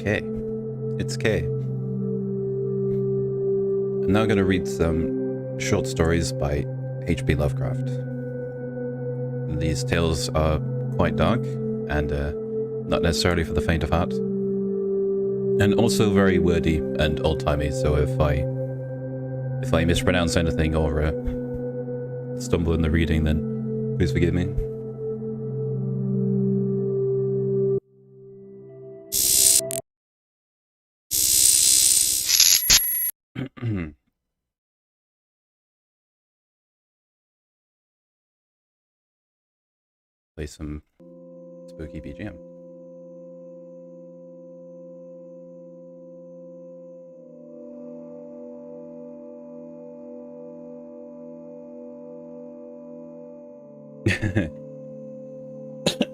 Okay, it's K. I'm now going to read some short stories by H.P. Lovecraft. These tales are quite dark and not necessarily for the faint of heart, and also very wordy and old-timey. So if I mispronounce anything or stumble in the reading, then please forgive me. Play some spooky BGM.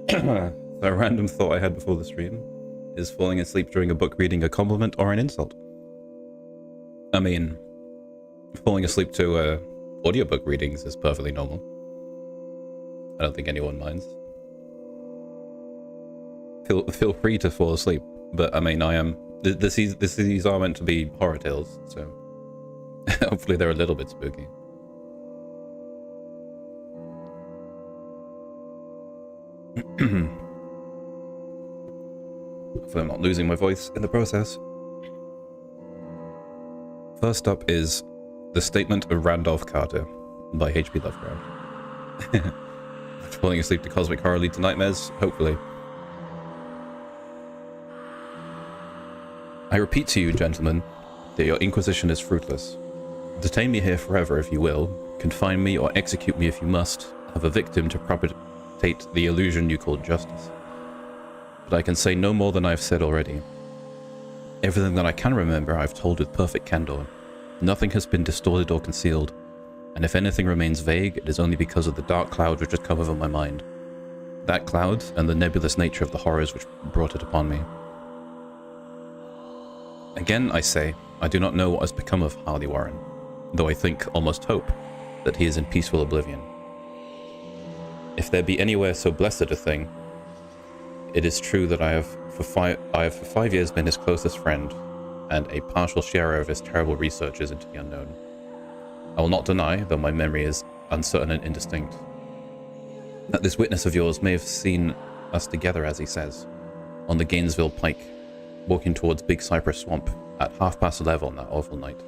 So a random thought I had before the stream is falling asleep during a book reading a compliment or an insult? I mean, falling asleep to audiobook readings is perfectly normal. I don't think anyone minds. Feel free to fall asleep, but I mean, these are meant to be horror tales, so hopefully they're a little bit spooky. Hopefully I'm not losing my voice in the process. First up is The Statement of Randolph Carter by H.P. Lovecraft. Falling asleep to cosmic horror lead to nightmares? Hopefully. I repeat to you, gentlemen, that your inquisition is fruitless. Detain me here forever if you will, confine me or execute me if you must, have a victim to propagate the illusion you call justice. But I can say no more than I have said already. Everything that I can remember I have told with perfect candor. Nothing has been distorted or concealed, and if anything remains vague, it is only because of the dark cloud which has come over my mind. That cloud, and the nebulous nature of the horrors which brought it upon me. Again, I say, I do not know what has become of Harley Warren, though I think, almost hope, that he is in peaceful oblivion. If there be anywhere so blessed a thing, it is true that I have for 5 years been his closest friend, and a partial sharer of his terrible researches into the unknown. I will not deny, though my memory is uncertain and indistinct, that this witness of yours may have seen us together, as he says, on the Gainesville Pike, walking towards Big Cypress Swamp at 11:30 on that awful night.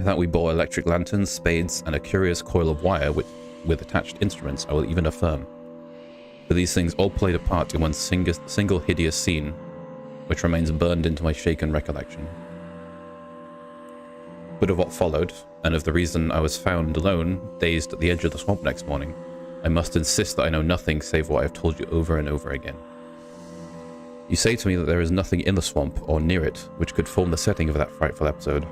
That we bore electric lanterns, spades, and a curious coil of wire with attached instruments, I will even affirm. For these things all played a part in one single hideous scene, which remains burned into my shaken recollection. But of what followed, and of the reason I was found alone, dazed at the edge of the swamp next morning, I must insist that I know nothing save what I have told you over and over again. You say to me that there is nothing in the swamp, or near it, which could form the setting of that frightful episode.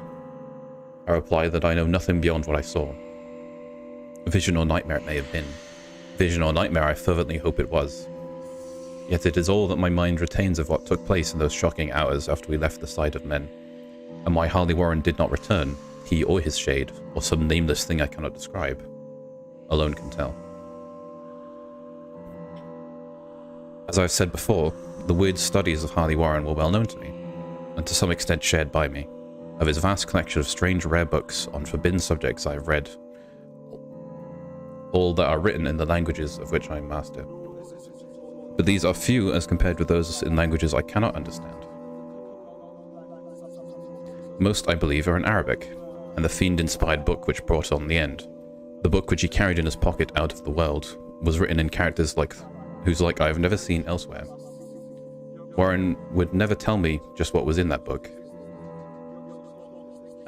I reply that I know nothing beyond what I saw. Vision or nightmare it may have been. Vision or nightmare I fervently hope it was. Yet it is all that my mind retains of what took place in those shocking hours after we left the sight of men. And why Harley Warren did not return, he or his shade, or some nameless thing I cannot describe, alone can tell. As I've said before, the weird studies of Harley Warren were well known to me, and to some extent shared by me. Of his vast collection of strange rare books on forbidden subjects I have read, all that are written in the languages of which I am master. But these are few as compared with those in languages I cannot understand. Most, I believe, are in Arabic, and the fiend-inspired book which brought on the end, the book which he carried in his pocket out of the world, was written in characters whose like I have never seen elsewhere. Warren would never tell me just what was in that book.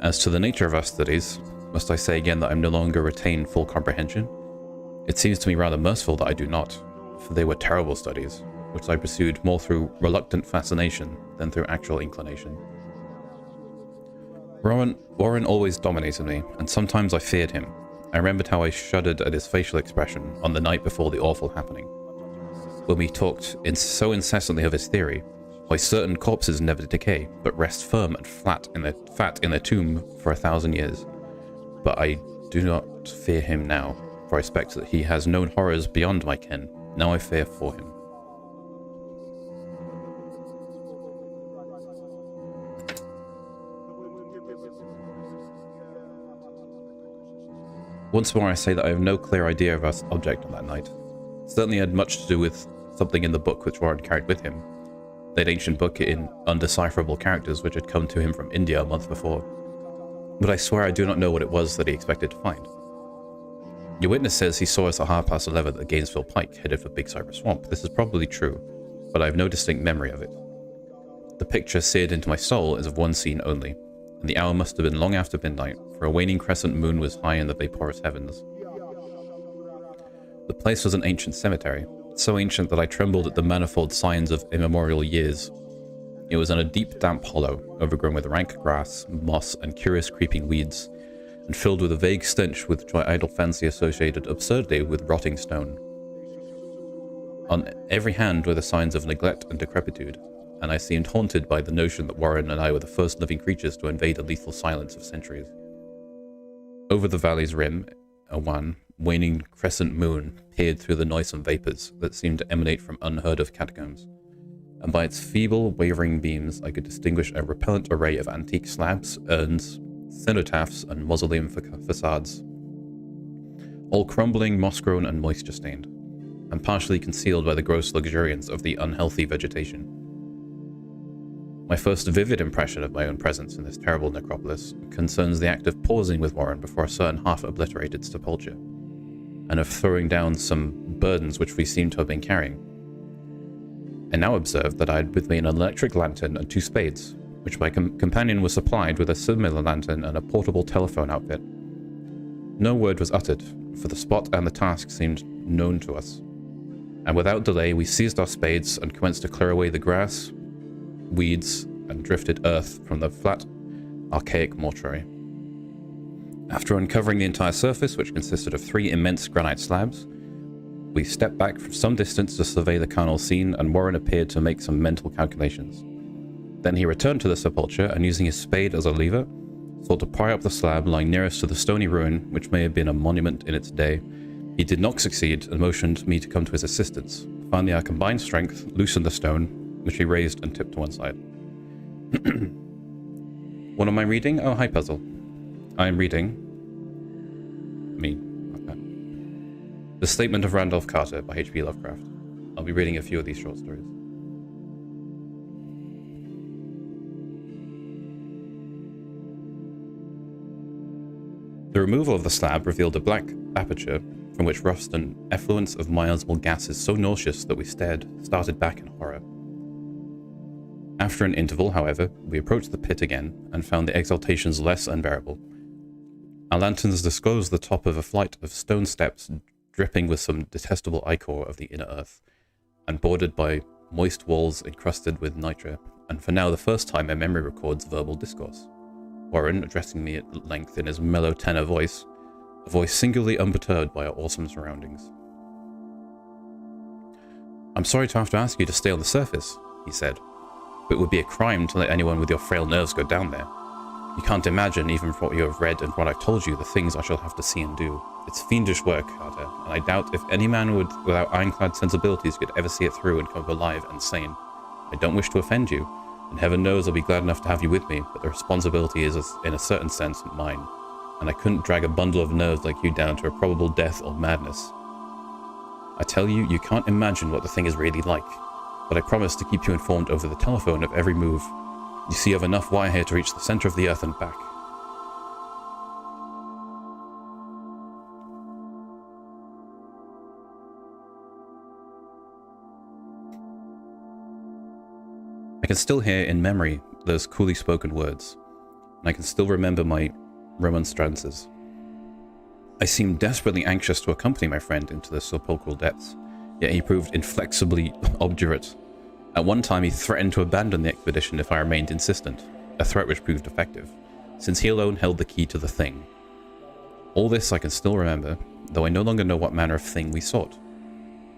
As to the nature of our studies, must I say again that I no longer retain full comprehension? It seems to me rather merciful that I do not, for they were terrible studies, which I pursued more through reluctant fascination than through actual inclination. Warren always dominated me, and sometimes I feared him. I remembered how I shuddered at his facial expression on the night before the awful happening, when we talked so incessantly of his theory, why certain corpses never decay, but rest firm and fat in their tomb for 1,000 years. But I do not fear him now, for I expect that he has known horrors beyond my ken. Now I fear for him. Once more I say that I have no clear idea of our object on that night. It certainly had much to do with something in the book which Warren carried with him. That ancient book in undecipherable characters which had come to him from India a month before. But I swear I do not know what it was that he expected to find. Your witness says he saw us at 11:30 at the Gainesville Pike, headed for Big Cypress Swamp. This is probably true, but I have no distinct memory of it. The picture seared into my soul is of one scene only, and the hour must have been long after midnight, for a waning crescent moon was high in the vaporous heavens. The place was an ancient cemetery, so ancient that I trembled at the manifold signs of immemorial years. It was in a deep, damp hollow, overgrown with rank grass, moss, and curious creeping weeds, and filled with a vague stench which my idle fancy associated absurdly with rotting stone. On every hand were the signs of neglect and decrepitude, and I seemed haunted by the notion that Warren and I were the first living creatures to invade the lethal silence of centuries. Over the valley's rim, a waning crescent moon peered through the noisome vapors that seemed to emanate from unheard-of catacombs, and by its feeble, wavering beams I could distinguish a repellent array of antique slabs, urns, cenotaphs, and mausoleum facades, all crumbling, moss-grown, and moisture-stained, and partially concealed by the gross luxuriance of the unhealthy vegetation. My first vivid impression of my own presence in this terrible necropolis concerns the act of pausing with Warren before a certain half-obliterated sepulchre, and of throwing down some burdens which we seemed to have been carrying. I now observed that I had with me an electric lantern and 2 spades, which my companion was supplied with a similar lantern and a portable telephone outfit. No word was uttered, for the spot and the task seemed known to us, and without delay we seized our spades and commenced to clear away the grass, weeds, and drifted earth from the flat, archaic mortuary. After uncovering the entire surface, which consisted of 3 immense granite slabs, we stepped back from some distance to survey the carnal scene, and Warren appeared to make some mental calculations. Then he returned to the sepulchre, and using his spade as a lever, sought to pry up the slab lying nearest to the stony ruin, which may have been a monument in its day. He did not succeed, and motioned me to come to his assistance. Finally, our combined strength loosened the stone, which he raised and tipped to one side. What am I reading? Oh, hi, Puzzle. I am reading... The Statement of Randolph Carter by H.P. Lovecraft. I'll be reading a few of these short stories. The removal of the slab revealed a black aperture from which rushed an effluence of miasmal gases so nauseous that we started back in horror. After an interval, however, we approached the pit again and found the exaltations less unbearable. Our lanterns disclosed the top of a flight of stone steps dripping with some detestable ichor of the inner earth, and bordered by moist walls encrusted with nitre, and for now the first time my memory records verbal discourse. Warren, addressing me at length in his mellow tenor voice, a voice singularly unperturbed by our awesome surroundings. "I'm sorry to have to ask you to stay on the surface," he said, "but it would be a crime to let anyone with your frail nerves go down there. You can't imagine, even from what you have read and what I've told you, the things I shall have to see and do. It's fiendish work, Carter, and I doubt if any man without ironclad sensibilities could ever see it through and come up alive and sane. I don't wish to offend you, and heaven knows I'll be glad enough to have you with me, but the responsibility is, in a certain sense, mine, and I couldn't drag a bundle of nerves like you down to a probable death or madness. I tell you, you can't imagine what the thing is really like, but I promise to keep you informed over the telephone of every move. You see, I've enough wire here to reach the center of the earth and back." I can still hear in memory those coolly spoken words, and I can still remember my remonstrances. I seemed desperately anxious to accompany my friend into the sepulchral depths, yet he proved inflexibly obdurate. At one time he threatened to abandon the expedition if I remained insistent, a threat which proved effective, since he alone held the key to the thing. All this I can still remember, though I no longer know what manner of thing we sought.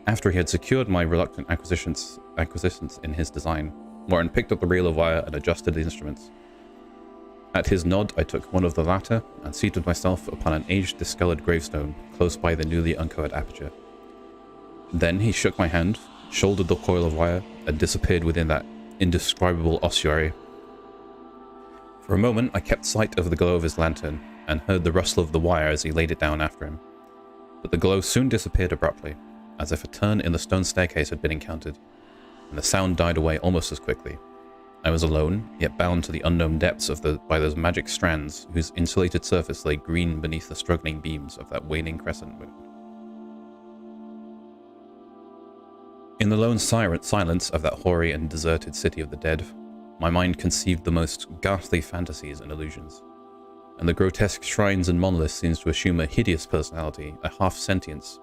After he had secured my reluctant acquisitions in his design, Warren picked up the reel of wire and adjusted the instruments. At his nod, I took one of the latter and seated myself upon an aged, discolored gravestone close by the newly uncovered aperture. Then he shook my hand, shouldered the coil of wire, and disappeared within that indescribable ossuary. For a moment, I kept sight of the glow of his lantern, and heard the rustle of the wire as he laid it down after him. But the glow soon disappeared abruptly, as if a turn in the stone staircase had been encountered, and the sound died away almost as quickly. I was alone, yet bound to the unknown depths by those magic strands whose insulated surface lay green beneath the struggling beams of that waning crescent moon. In the lone silence of that hoary and deserted city of the dead, my mind conceived the most ghastly fantasies and illusions, and the grotesque shrines and monoliths seemed to assume a hideous personality, a half-sentience.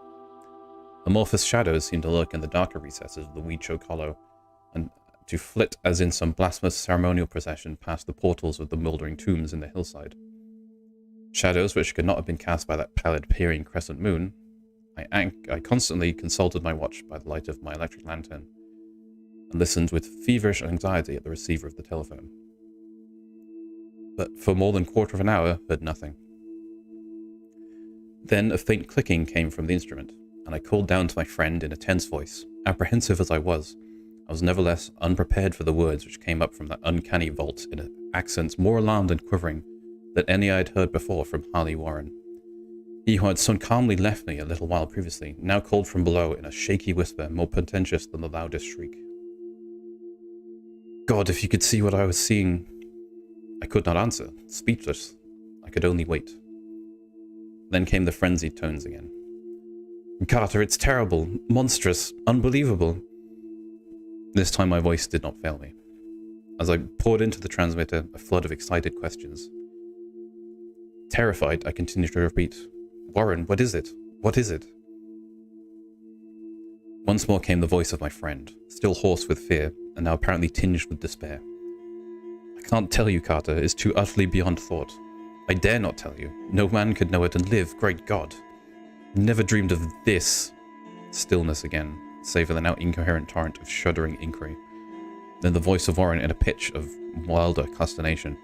Amorphous shadows seemed to lurk in the darker recesses of the weed-choked hollow, and to flit as in some blasphemous ceremonial procession past the portals of the mouldering tombs in the hillside. Shadows which could not have been cast by that pallid peering crescent moon. I constantly consulted my watch by the light of my electric lantern, and listened with feverish anxiety at the receiver of the telephone. But for more than a quarter of an hour, heard nothing. Then a faint clicking came from the instrument, and I called down to my friend in a tense voice. Apprehensive as I was nevertheless unprepared for the words which came up from that uncanny vault in accents more alarmed and quivering than any I had heard before from Harley Warren. He who had so calmly left me a little while previously, now called from below in a shaky whisper more portentous than the loudest shriek. God, if you could see what I was seeing. I could not answer, speechless. I could only wait. Then came the frenzied tones again. Carter, it's terrible, monstrous, unbelievable. This time my voice did not fail me. As I poured into the transmitter a flood of excited questions. Terrified, I continued to repeat, Warren, what is it? What is it? Once more came the voice of my friend, still hoarse with fear, and now apparently tinged with despair. I can't tell you, Carter. It's too utterly beyond thought. I dare not tell you. No man could know it and live, great God. Never dreamed of this. Stillness again, save for the now incoherent torrent of shuddering inquiry. Then the voice of Warren in a pitch of wilder consternation.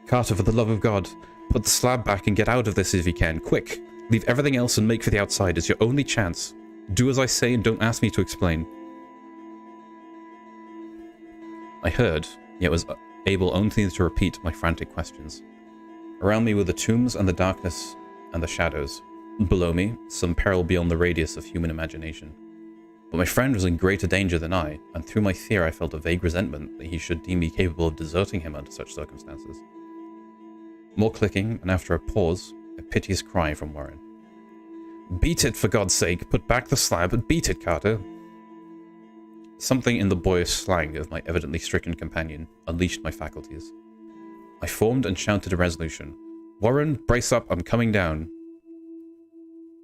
Carter, for the love of God, put the slab back and get out of this if you can. Quick! Leave everything else and make for the outside. It's your only chance. Do as I say and don't ask me to explain. I heard, yet was able only to repeat my frantic questions. Around me were the tombs and the darkness and the shadows. Below me, some peril beyond the radius of human imagination. But my friend was in greater danger than I, and through my fear I felt a vague resentment that he should deem me capable of deserting him under such circumstances. More clicking, and after a pause, a piteous cry from Warren. Beat it, for God's sake! Put back the slab! Beat it, Carter! Something in the boyish slang of my evidently stricken companion unleashed my faculties. I formed and shouted a resolution. Warren, brace up, I'm coming down.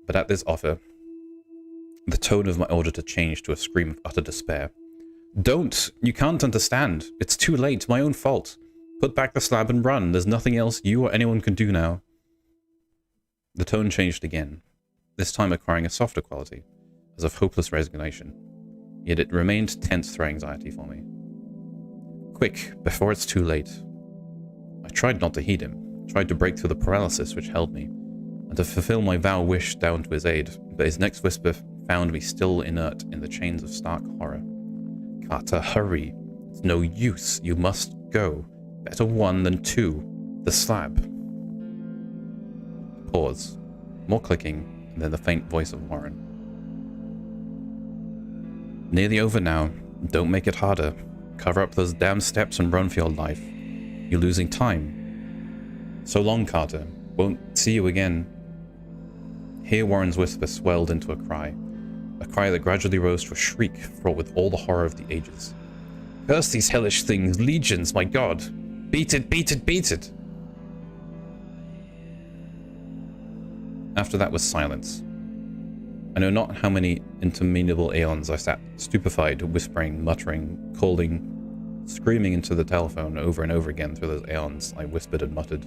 But at this offer, the tone of my auditor changed to a scream of utter despair. Don't! You can't understand. It's too late. My own fault. Put back the slab and run. There's nothing else you or anyone can do now. The tone changed again, this time acquiring a softer quality, as of hopeless resignation. Yet it remained tense through anxiety for me. Quick, before it's too late. I tried not to heed him, tried to break through the paralysis which held me, and to fulfill my vow wish down to his aid, but his next whisper found me still inert in the chains of stark horror. Carter, hurry. It's no use. You must go. Better one than two. The slab. Pause. More clicking, and then the faint voice of Warren. Nearly over now. Don't make it harder. Cover up those damn steps and run for your life. You're losing time. So long, Carter. Won't see you again. Here Warren's whisper swelled into a cry that gradually rose to a shriek fraught with all the horror of the ages. Curse these hellish things, legions, my God! Beat it, beat it, beat it! After that was silence. I know not how many interminable aeons I sat stupefied, whispering, muttering, calling, screaming into the telephone over and over again through those aeons. I whispered and muttered,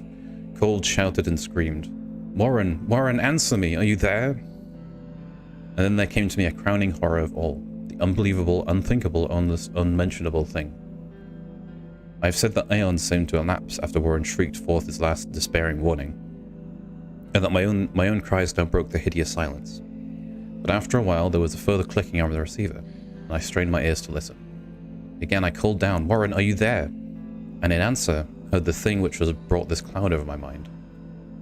called, shouted, and screamed. Warren, Warren, answer me! Are you there? And then there came to me a crowning horror of all, the unbelievable, unthinkable, unmentionable thing. I have said that aeons seemed to elapse after Warren shrieked forth his last despairing warning, and that my own cries now broke the hideous silence. But after a while there was a further clicking on the receiver, and I strained my ears to listen. Again I called down, Warren, are you there? And in answer, heard the thing which has brought this cloud over my mind.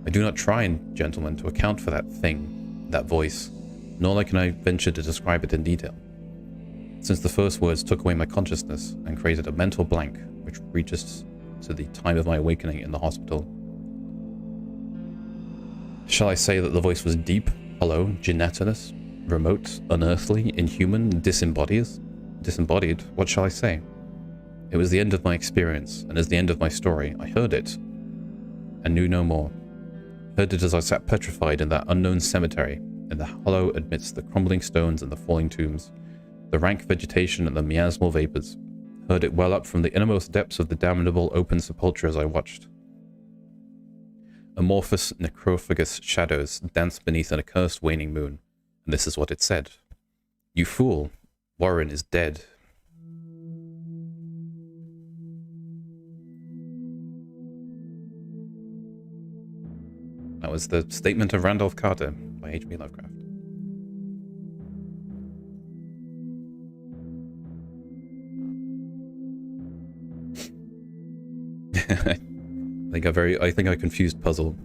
I do not try, gentlemen, to account for that thing, that voice, nor can I venture to describe it in detail, since the first words took away my consciousness and created a mental blank which reaches to the time of my awakening in the hospital. Shall I say that the voice was deep, hollow, gelatinous, remote, unearthly, inhuman, disembodied? What shall I say? It was the end of my experience, and as the end of my story, I heard it, and knew no more. Heard it as I sat petrified in that unknown cemetery, in the hollow amidst the crumbling stones and the falling tombs, the rank vegetation and the miasmal vapors. Heard it well up from the innermost depths of the damnable open sepulchre as I watched. Amorphous, necrophagous shadows danced beneath an accursed waning moon, and this is what it said. You fool, Warren is dead. That was the Statement of Randolph Carter by H.P. Lovecraft. I think I confused Puzzle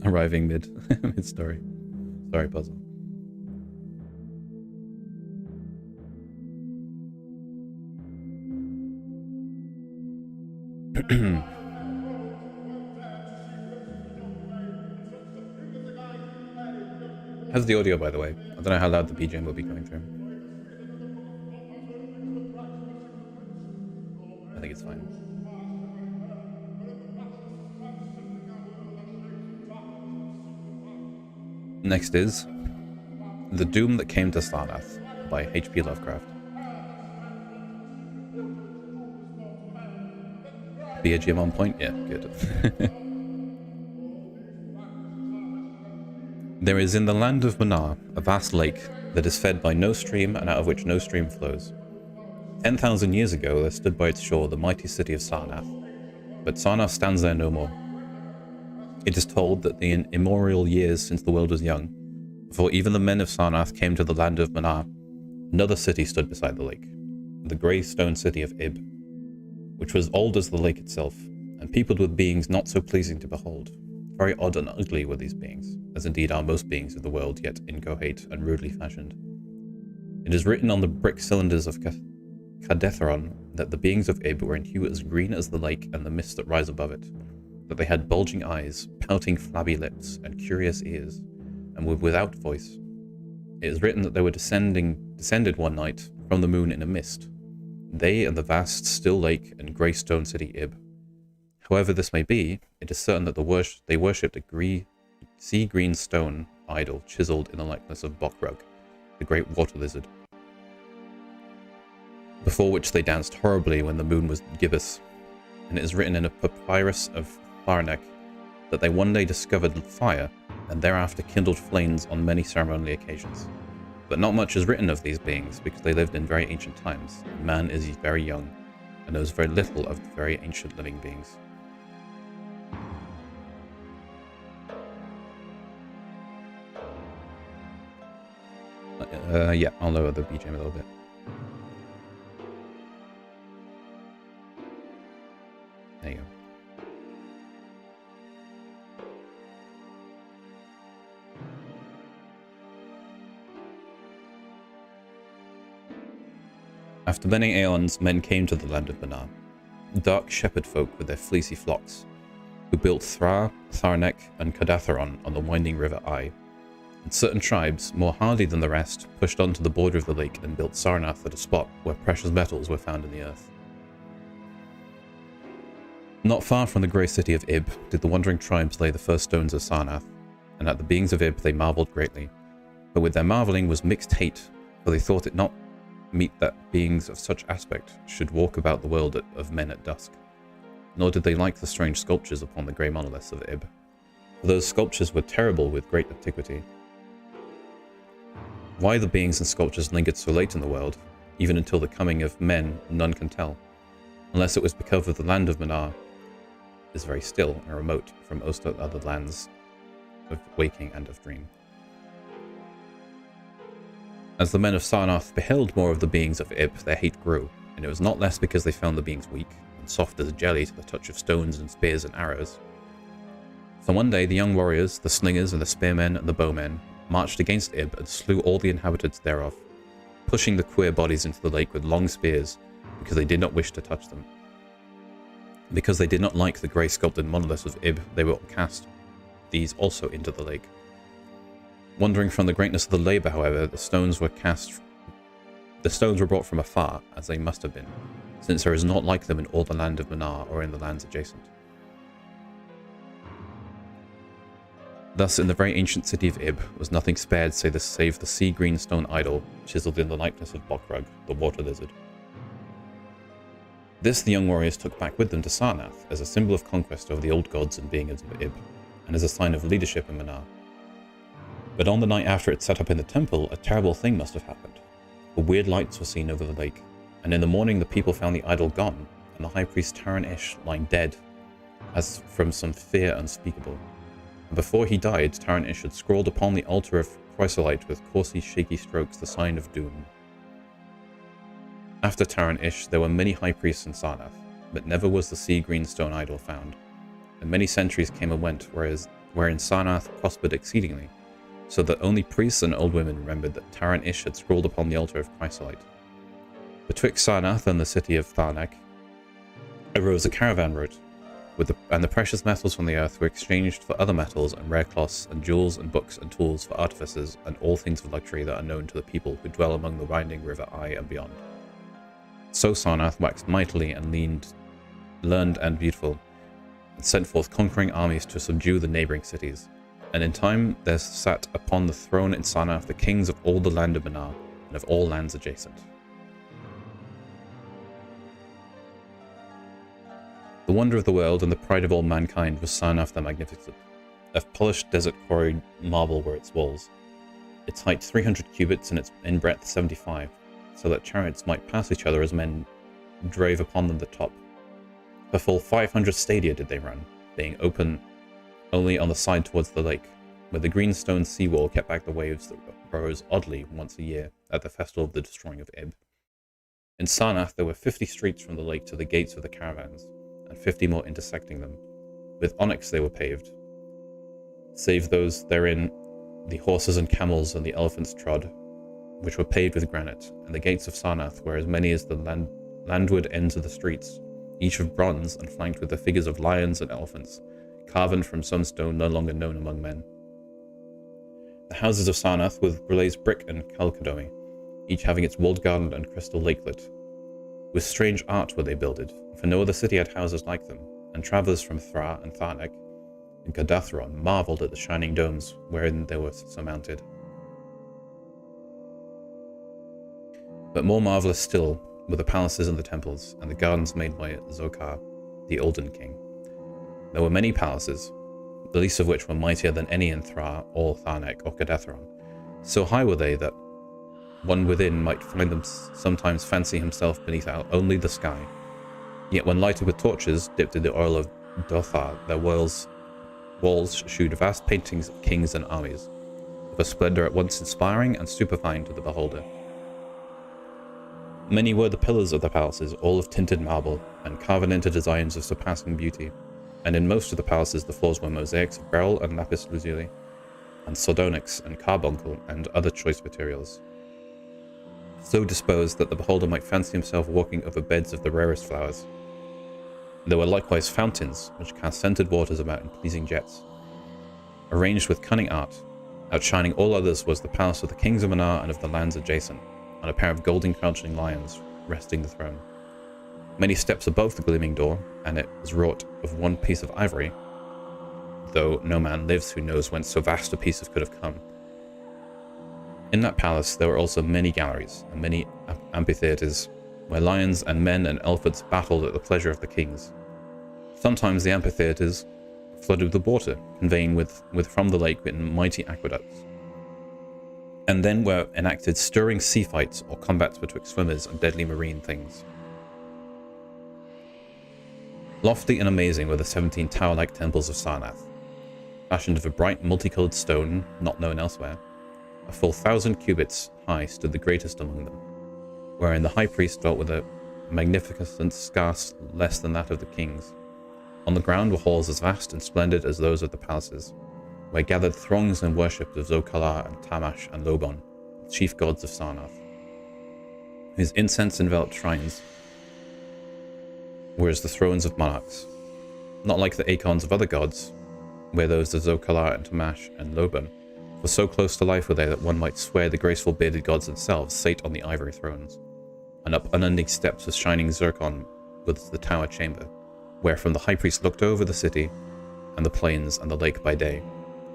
arriving mid story. Sorry, Puzzle. How's the audio, by the way? I don't know how loud the BGM will be coming through. I think it's fine. Next is The Doom That Came to Sarnath by H.P. Lovecraft. BGM on point? Yeah, good. There is in the land of Manar a vast lake that is fed by no stream and out of which no stream flows. 10,000 years ago there stood by its shore the mighty city of Sarnath, but Sarnath stands there no more. It is told that in immemorial years since the world was young, before even the men of Sarnath came to the land of Manar, another city stood beside the lake, the grey stone city of Ib, which was old as the lake itself, and peopled with beings not so pleasing to behold. Very odd and ugly were these beings, as indeed are most beings of the world, yet incoherent and rudely fashioned. It is written on the brick cylinders of Cadetheron that the beings of Ib were in hue as green as the lake and the mists that rise above it, that they had bulging eyes, pouting flabby lips, and curious ears, and were without voice. It is written that they were descended one night from the moon in a mist, they and the vast, still lake and grey stone city Ib. However this may be, it is certain that they worshipped a sea-green stone idol chiseled in the likeness of Bokrug, the great water lizard, before which they danced horribly when the moon was gibbous. And it is written in a papyrus of Tharnek that they one day discovered fire and thereafter kindled flames on many ceremonial occasions. But not much is written of these beings because they lived in very ancient times. Man is very young and knows very little of the very ancient living beings. Yeah, I'll lower the BGM a little bit. There you go. After many aeons, men came to the land of Manar, dark shepherd folk with their fleecy flocks, who built Thra, Tharnek, and Cadetheron on the winding river Ai. And certain tribes, more hardy than the rest, pushed on to the border of the lake and built Sarnath at a spot where precious metals were found in the earth. Not far from the grey city of Ib did the wandering tribes lay the first stones of Sarnath, and at the beings of Ib they marvelled greatly. But with their marvelling was mixed hate, for they thought it not meet that beings of such aspect should walk about the world of men at dusk. Nor did they like the strange sculptures upon the grey monoliths of Ib, for those sculptures were terrible with great antiquity. Why the beings and sculptures lingered so late in the world, even until the coming of men, none can tell, unless it was because of the land of Manar is very still and remote from most other lands of waking and of dream. As the men of Sarnath beheld more of the beings of Ib, their hate grew, and it was not less because they found the beings weak, and soft as jelly to the touch of stones and spears and arrows. So one day the young warriors, the slingers and the spearmen and the bowmen, marched against Ib and slew all the inhabitants thereof, pushing the queer bodies into the lake with long spears, because they did not wish to touch them. Because they did not like the grey sculpted monoliths of Ib, they will cast these also into the lake. Wondering from the greatness of the labour, however, the stones were brought from afar, as they must have been, since there is not like them in all the land of Manar or in the lands adjacent. Thus, in the very ancient city of Ib was nothing spared save the sea-green stone idol, chiselled in the likeness of Bokrug, the water lizard. This the young warriors took back with them to Sarnath as a symbol of conquest over the old gods and beings of Ib, and as a sign of leadership in Manar. But on the night after it set up in the temple, a terrible thing must have happened. For weird lights were seen over the lake, and in the morning the people found the idol gone, and the high priest Taran-ish lying dead, as from some fear unspeakable. And before he died, Taran-ish had scrawled upon the altar of chrysolite with coarsely shaky strokes the sign of doom. After Taran-ish, there were many high priests in Sarnath, but never was the sea-green stone idol found, and many centuries came and went, wherein Sarnath prospered exceedingly, so that only priests and old women remembered that Taran-ish had scrawled upon the altar of chrysolite. Betwixt Sarnath and the city of Tharnak arose a caravan route, and the precious metals from the earth were exchanged for other metals and rare cloths and jewels and books and tools for artificers and all things of luxury that are known to the people who dwell among the winding river Ai and beyond. So Sarnath waxed mightily and learned and beautiful, and sent forth conquering armies to subdue the neighbouring cities. And in time there sat upon the throne in Sarnath the kings of all the land of Manar and of all lands adjacent. The wonder of the world and the pride of all mankind was Sarnath the Magnificent. Of polished desert quarried marble were its walls, its height 300 cubits and its in breadth 75, so that chariots might pass each other as men drove upon them the top. For full 500 stadia did they run, being open only on the side towards the lake, where the green stone seawall kept back the waves that rose oddly once a year at the festival of the destroying of Ib. In Sarnath there were 50 streets from the lake to the gates of the caravans, and 50 more intersecting them. With onyx they were paved, save those therein the horses and camels and the elephants trod, which were paved with granite, and the gates of Sarnath were as many as the landward ends of the streets, each of bronze and flanked with the figures of lions and elephants, carven from some stone no longer known among men. The houses of Sarnath were glazed brick and chalcedony, each having its walled garden and crystal lakelet. With strange art were they builded, for no other city had houses like them, and travellers from Thra and Tharnak and Gadathron marvelled at the shining domes wherein they were surmounted. But more marvellous still were the palaces and the temples, and the gardens made by Zokar, the Olden king. There were many palaces, the least of which were mightier than any in Thra or Tharnak or Gadathron. So high were they that one within might find them sometimes fancy himself beneath only the sky. Yet when lighted with torches dipped in the oil of Dothar, their walls shewed vast paintings of kings and armies, of a splendour at once inspiring and stupefying to the beholder. Many were the pillars of the palaces, all of tinted marble, and carven into designs of surpassing beauty, and in most of the palaces the floors were mosaics of beryl and lapis lazuli, and sardonyx and carbuncle and other choice materials, so disposed that the beholder might fancy himself walking over beds of the rarest flowers. There were likewise fountains, which cast scented waters about in pleasing jets. Arranged with cunning art, outshining all others was the palace of the kings of Manar and of the lands adjacent, on a pair of golden crouching lions resting the throne. Many steps above the gleaming door, and it was wrought of one piece of ivory, though no man lives who knows whence so vast a piece could have come. In that palace there were also many galleries, and many amphitheatres, where lions and men and elephants battled at the pleasure of the kings. Sometimes the amphitheatres flooded with water, conveying with from the lake in mighty aqueducts. And then were enacted stirring sea fights or combats betwixt swimmers and deadly marine things. Lofty and amazing were the 17 tower-like temples of Sarnath, fashioned of a bright multicoloured stone not known elsewhere. A full 1,000 cubits high stood the greatest among them, wherein the high priest dwelt with a magnificence scarce less than that of the kings. On the ground were halls as vast and splendid as those of the palaces, where gathered throngs and worshipped of Zokala and Tamash and Lobon, chief gods of Sarnath, whose incense-enveloped shrines were as the thrones of monarchs, not like the acons of other gods, where those of Zokala and Tamash and Lobon, for so close to life were they that one might swear the graceful bearded gods themselves sate on the ivory thrones, and up unending steps of shining zircon was the tower chamber, where from the high priest looked over the city and the plains and the lake by day,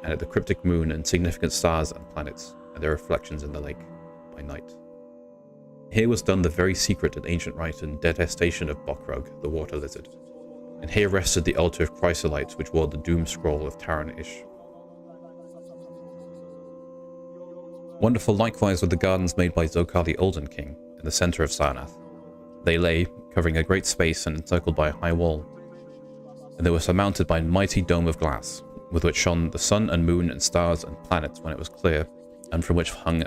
and at the cryptic moon and significant stars and planets and their reflections in the lake by night. Here was done the very secret and ancient rite and detestation of Bokrug, the water lizard, and here rested the altar of chrysolite which wore the doom scroll of Taran-Ish. Wonderful likewise were the gardens made by Zokar the Olden King in the centre of Sarnath. They lay, covering a great space and encircled by a high wall, and they were surmounted by a mighty dome of glass, with which shone the sun and moon and stars and planets when it was clear, and from which hung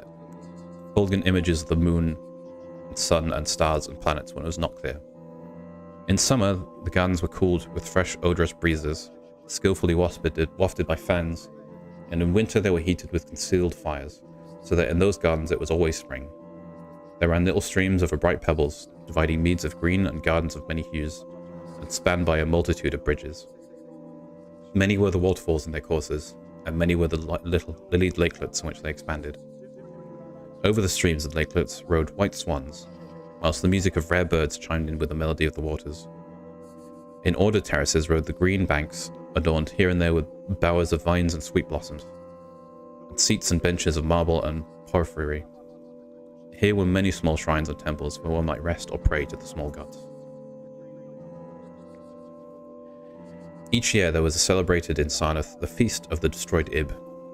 fulgent images of the moon and sun and stars and planets when it was not clear. In summer, the gardens were cooled with fresh odorous breezes, skillfully wafted by fans, and in winter they were heated with concealed fires, so that in those gardens it was always spring. There ran little streams over bright pebbles, dividing meads of green and gardens of many hues, and spanned by a multitude of bridges. Many were the waterfalls in their courses, and many were the little lilied lakelets in which they expanded. Over the streams and lakelets rode white swans, whilst the music of rare birds chimed in with the melody of the waters. In ordered terraces rode the green banks, adorned here and there with bowers of vines and sweet blossoms, and seats and benches of marble and porphyry. Here were many small shrines and temples where one might rest or pray to the small gods. Each year there was celebrated in Sarnath the feast of the destroyed Ib,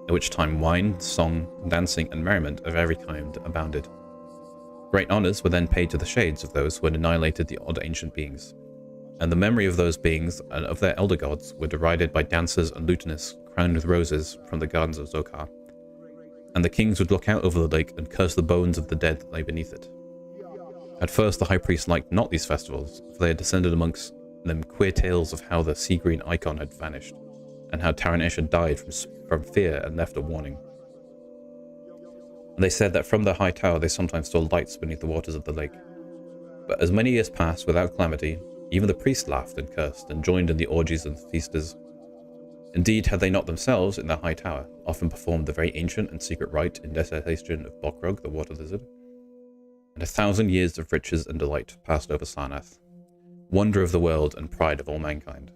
at which time wine, song, dancing, and merriment of every kind abounded. Great honours were then paid to the shades of those who had annihilated the odd ancient beings, and the memory of those beings and of their elder gods were derided by dancers and lutanists crowned with roses from the gardens of Zokar. And the kings would look out over the lake and curse the bones of the dead that lay beneath it. At first the high priest liked not these festivals, for they had descended amongst them queer tales of how the sea-green icon had vanished, and how Taran-Ish had died from fear and left a warning. And they said that from their high tower they sometimes saw lights beneath the waters of the lake. But as many years passed without calamity, even the priests laughed and cursed, and joined in the orgies and feasters. Indeed, had they not themselves, in their high tower, often performed the very ancient and secret rite in detestation of Bokrug, the water lizard? And 1,000 years of riches and delight passed over Sarnath, wonder of the world and pride of all mankind.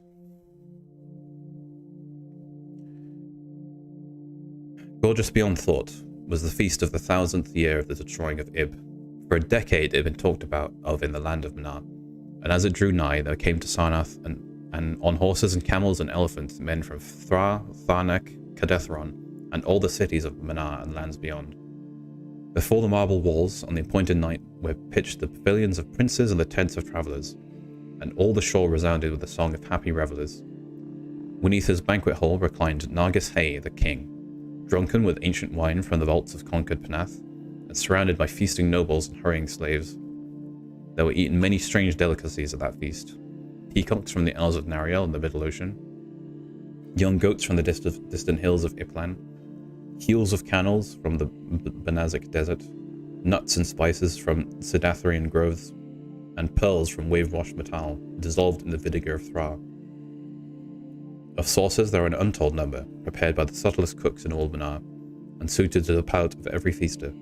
Gorgeous beyond thought was the feast of the 1,000th year of the destroying of Ib. For a decade it had been talked of in the land of Manar, and as it drew nigh there came to Sarnath and on horses and camels and elephants men from Thra, Tharnak, Kadethron, and all the cities of Manar and lands beyond. Before the marble walls on the appointed night were pitched the pavilions of princes and the tents of travellers, and all the shore resounded with the song of happy revellers. Beneath his banquet hall reclined Nargis Hay, the king, drunken with ancient wine from the vaults of conquered Panath, and surrounded by feasting nobles and hurrying slaves. There were eaten many strange delicacies at that feast. Peacocks from the Isles of Nariel in the Middle Ocean, young goats from the distant hills of Iplan, heels of camels from the Benazik Desert, nuts and spices from Sidathrian groves, and pearls from wave-washed metal, dissolved in the vinegar of Thra. Of sauces there are an untold number, prepared by the subtlest cooks in all Manar, and suited to the palate of every feaster,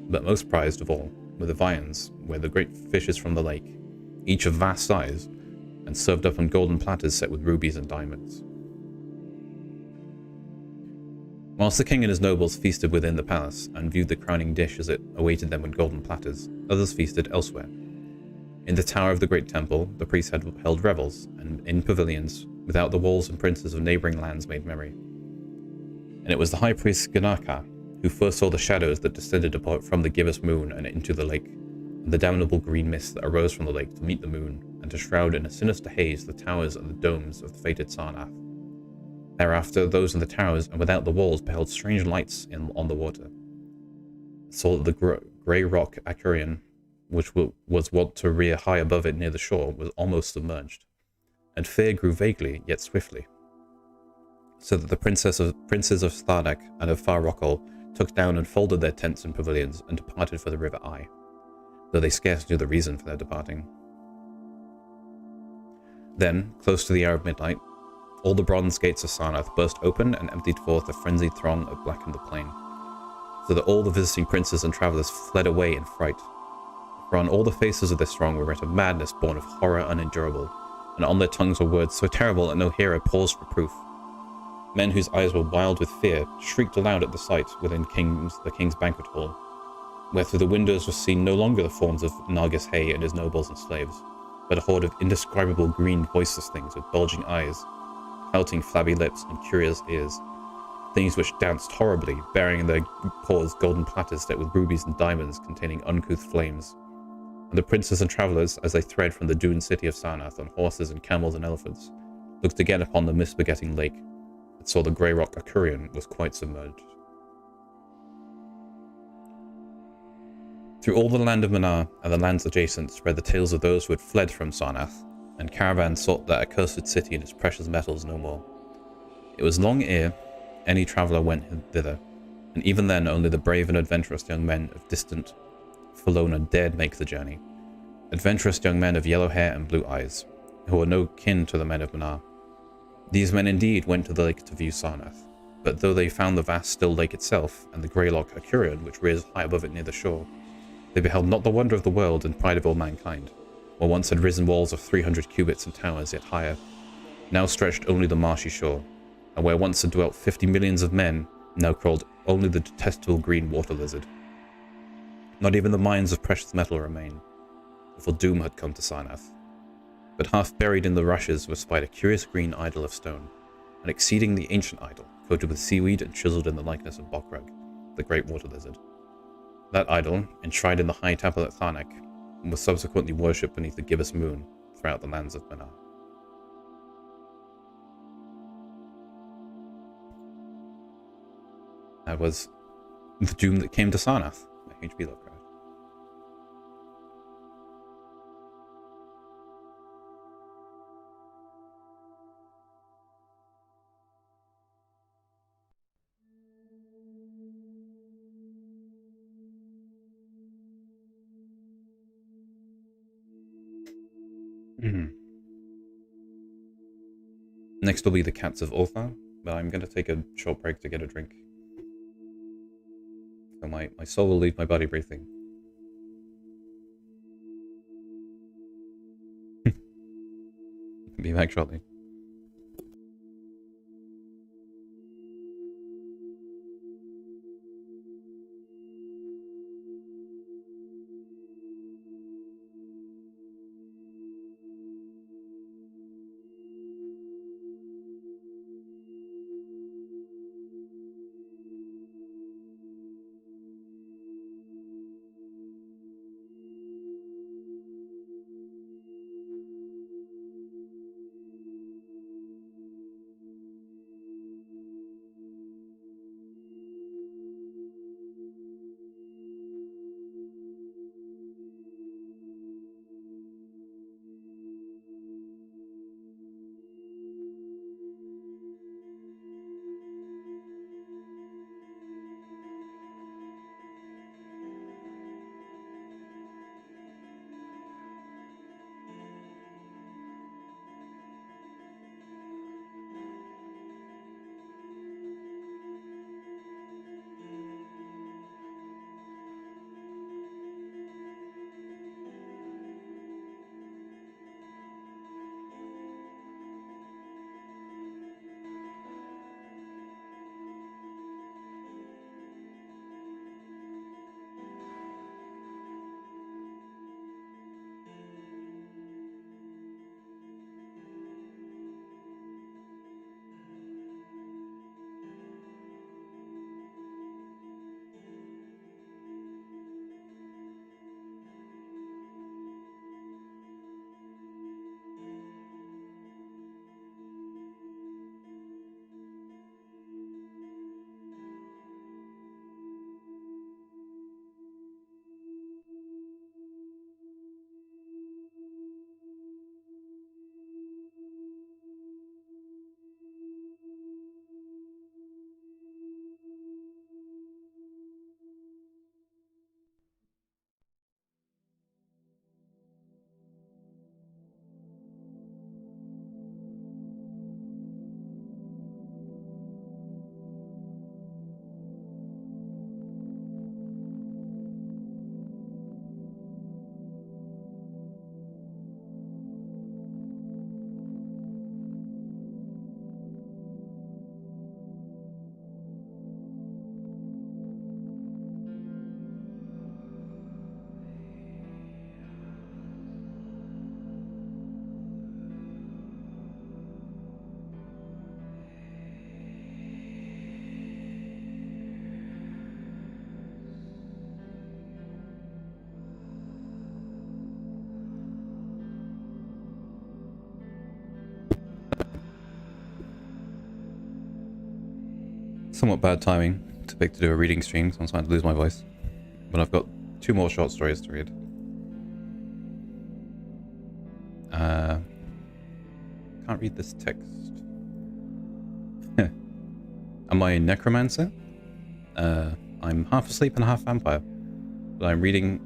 but most prized of all were the viands, where the great fishes from the lake, each of vast size, and served up on golden platters set with rubies and diamonds. Whilst the king and his nobles feasted within the palace, and viewed the crowning dish as it awaited them on golden platters, others feasted elsewhere. In the tower of the great temple, the priests had held revels, and in pavilions, without the walls and princes of neighbouring lands made merry. And it was the high priest Ganaka who first saw the shadows that descended from the gibbous moon and into the lake, and the damnable green mist that arose from the lake to meet the moon, and to shroud in a sinister haze the towers and the domes of the fated Sarnath. Thereafter, those in the towers and without the walls beheld strange lights on the water, saw that the grey rock Akurian which was wont to rear high above it near the shore, was almost submerged, and fear grew vaguely, yet swiftly, so that the princes of Tharnak and of Far Rockall took down and folded their tents and pavilions and departed for the River Eye, though they scarce knew the reason for their departing. Then, close to the hour of midnight, all the bronze gates of Sarnath burst open and emptied forth a frenzied throng that blackened the plain, so that all the visiting princes and travellers fled away in fright. For on all the faces of this throng were writ a madness born of horror unendurable, and on their tongues were words so terrible that no hearer paused for proof. Men whose eyes were wild with fear shrieked aloud at the sight within the king's banquet hall, where through the windows was seen no longer the forms of Nargis Hay and his nobles and slaves, but a horde of indescribable green voiceless things with bulging eyes, pouting flabby lips and curious ears, things which danced horribly, bearing in their paws golden platters set with rubies and diamonds containing uncouth flames. And the princes and travellers, as they thread from the doomed city of Sarnath on horses and camels and elephants, looked again upon the mist-begetting lake, and saw the grey rock Akurian was quite submerged. Through all the land of Manar and the lands adjacent spread the tales of those who had fled from Sarnath, and caravans sought that accursed city and its precious metals no more. It was long ere any traveller went thither, and even then only the brave and adventurous young men of distant Felona dared make the journey. Adventurous young men of yellow hair and blue eyes, who were no kin to the men of Manar. These men indeed went to the lake to view Sarnath, but though they found the vast still lake itself, and the grey loch Akurian which rears high above it near the shore, they beheld not the wonder of the world and pride of all mankind, where once had risen walls of 300 cubits and towers yet higher, now stretched only the marshy shore, and where once had dwelt 50 millions of men, now crawled only the detestable green water lizard. Not even the mines of precious metal remain, for doom had come to Sarnath. But half buried in the rushes was spied a curious green idol of stone, an exceedingly ancient idol, coated with seaweed and chiseled in the likeness of Bokrug, the great water lizard. That idol, enshrined in the high temple at Tharnak, was subsequently worshipped beneath the gibbous moon throughout the lands of Manar. That was the doom that came to Sarnath by H.P. Lovecraft. Next will be the Cats of Altha, but I'm going to take a short break to get a drink. So my soul will leave my body breathing. Be back shortly. Somewhat bad timing to pick to do a reading stream, so I'm starting to lose my voice. But I've got 2 more short stories to read. Can't read this text. Am I a necromancer? I'm half asleep and half vampire. But I'm reading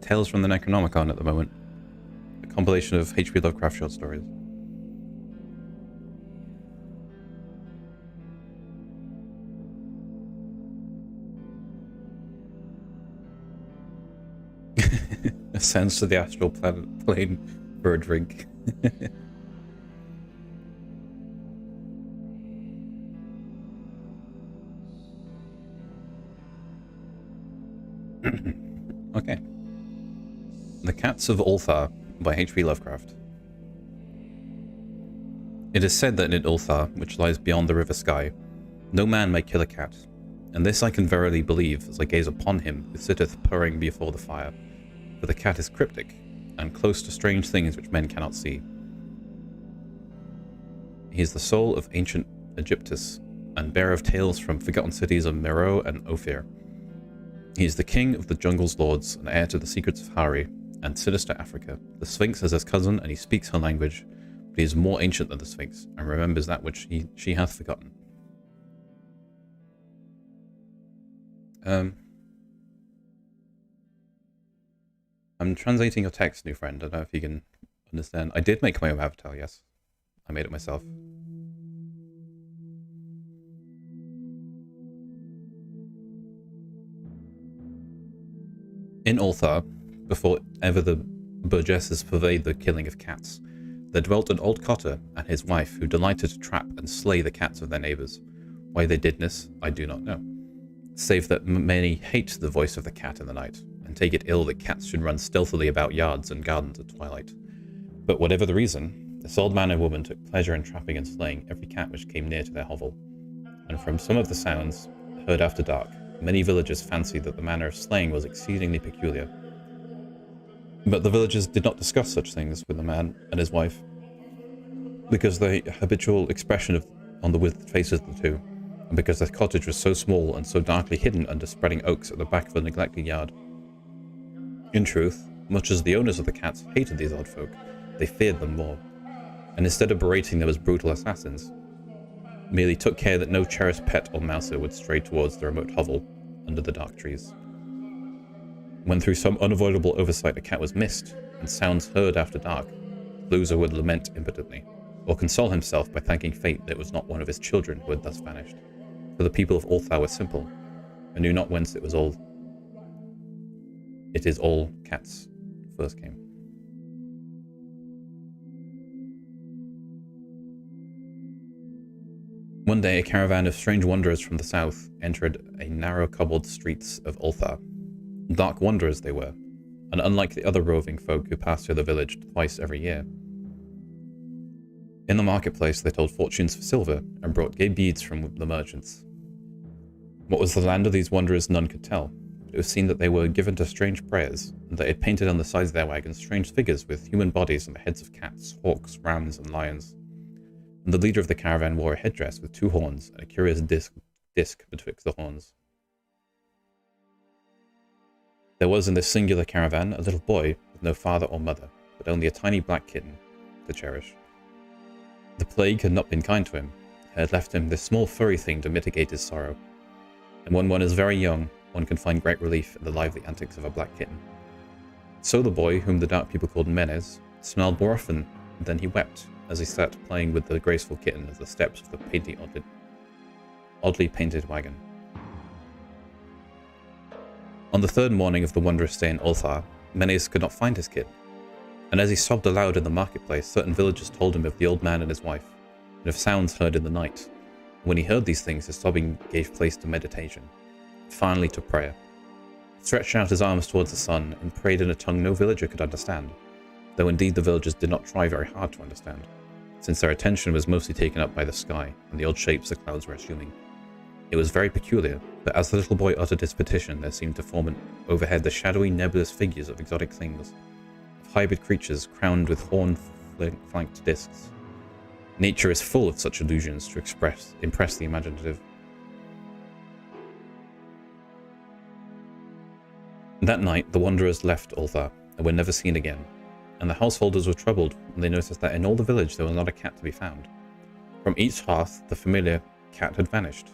Tales from the Necronomicon at the moment. A compilation of H.P. Lovecraft short stories. Ascends to the astral plane for a drink. Okay. The Cats of Altha by H.P. Lovecraft. It is said that in Altha, which lies beyond the river sky, no man may kill a cat, and this I can verily believe as I gaze upon him who sitteth purring before the fire, for the cat is cryptic, and close to strange things which men cannot see. He is the soul of ancient Egyptus, and bearer of tales from forgotten cities of Meroe and Ophir. He is the king of the jungle's lords, and heir to the secrets of Hari, and sinister Africa. The Sphinx is his cousin, and he speaks her language, but he is more ancient than the Sphinx, and remembers that which she hath forgotten. I'm translating your text, new friend. I don't know if you can understand. I did make my own avatar, yes. I made it myself. In Altha, before ever the burgesses purveyed the killing of cats, there dwelt an old cotter and his wife who delighted to trap and slay the cats of their neighbours. Why they did this, I do not know, save that many hate the voice of the cat in the night, and take it ill that cats should run stealthily about yards and gardens at twilight. But whatever the reason, this old man and woman took pleasure in trapping and slaying every cat which came near to their hovel, and from some of the sounds heard after dark, many villagers fancied that the manner of slaying was exceedingly peculiar. But the villagers did not discuss such things with the man and his wife, because the habitual expression on the withered faces of the two, and because the cottage was so small and so darkly hidden under spreading oaks at the back of a neglected yard. In truth, much as the owners of the cats hated these odd folk, they feared them more, and instead of berating them as brutal assassins, merely took care that no cherished pet or mouser would stray towards the remote hovel under the dark trees. When through some unavoidable oversight a cat was missed, and sounds heard after dark, the loser would lament impotently, or console himself by thanking fate that it was not one of his children who had thus vanished. For the people of Altha were simple, and knew not whence it is all cats first came. One day, a caravan of strange wanderers from the south entered a narrow cobbled streets of Altha. Dark wanderers they were, and unlike the other roving folk who passed through the village twice every year. In the marketplace, they told fortunes for silver and brought gay beads from the merchants. What was the land of these wanderers none could tell. It was seen that they were given to strange prayers, and they had painted on the sides of their wagons strange figures with human bodies and the heads of cats, hawks, rams, and lions. And the leader of the caravan wore a headdress with 2 horns and a curious disc betwixt the horns. There was in this singular caravan a little boy with no father or mother, but only a tiny black kitten to cherish. The plague had not been kind to him. It had left him this small furry thing to mitigate his sorrow. And when one is very young, one can find great relief in the lively antics of a black kitten. So the boy, whom the dark people called Menes, smiled more often than he wept as he sat playing with the graceful kitten at the steps of the oddly painted wagon. On the 3rd morning of the wondrous stay in Altha, Menes could not find his kitten, and as he sobbed aloud in the marketplace, certain villagers told him of the old man and his wife, and of sounds heard in the night. When he heard these things, his sobbing gave place to meditation, finally to prayer. He stretched out his arms towards the sun and prayed in a tongue no villager could understand, though indeed the villagers did not try very hard to understand, since their attention was mostly taken up by the sky and the odd shapes the clouds were assuming. It was very peculiar, but as the little boy uttered his petition, there seemed to form overhead the shadowy, nebulous figures of exotic things, of hybrid creatures crowned with horn-flanked discs. Nature is full of such illusions to impress the imaginative, That night, the wanderers left Altha and were never seen again, and the householders were troubled when they noticed that in all the village there was not a cat to be found. From each hearth, the familiar cat had vanished.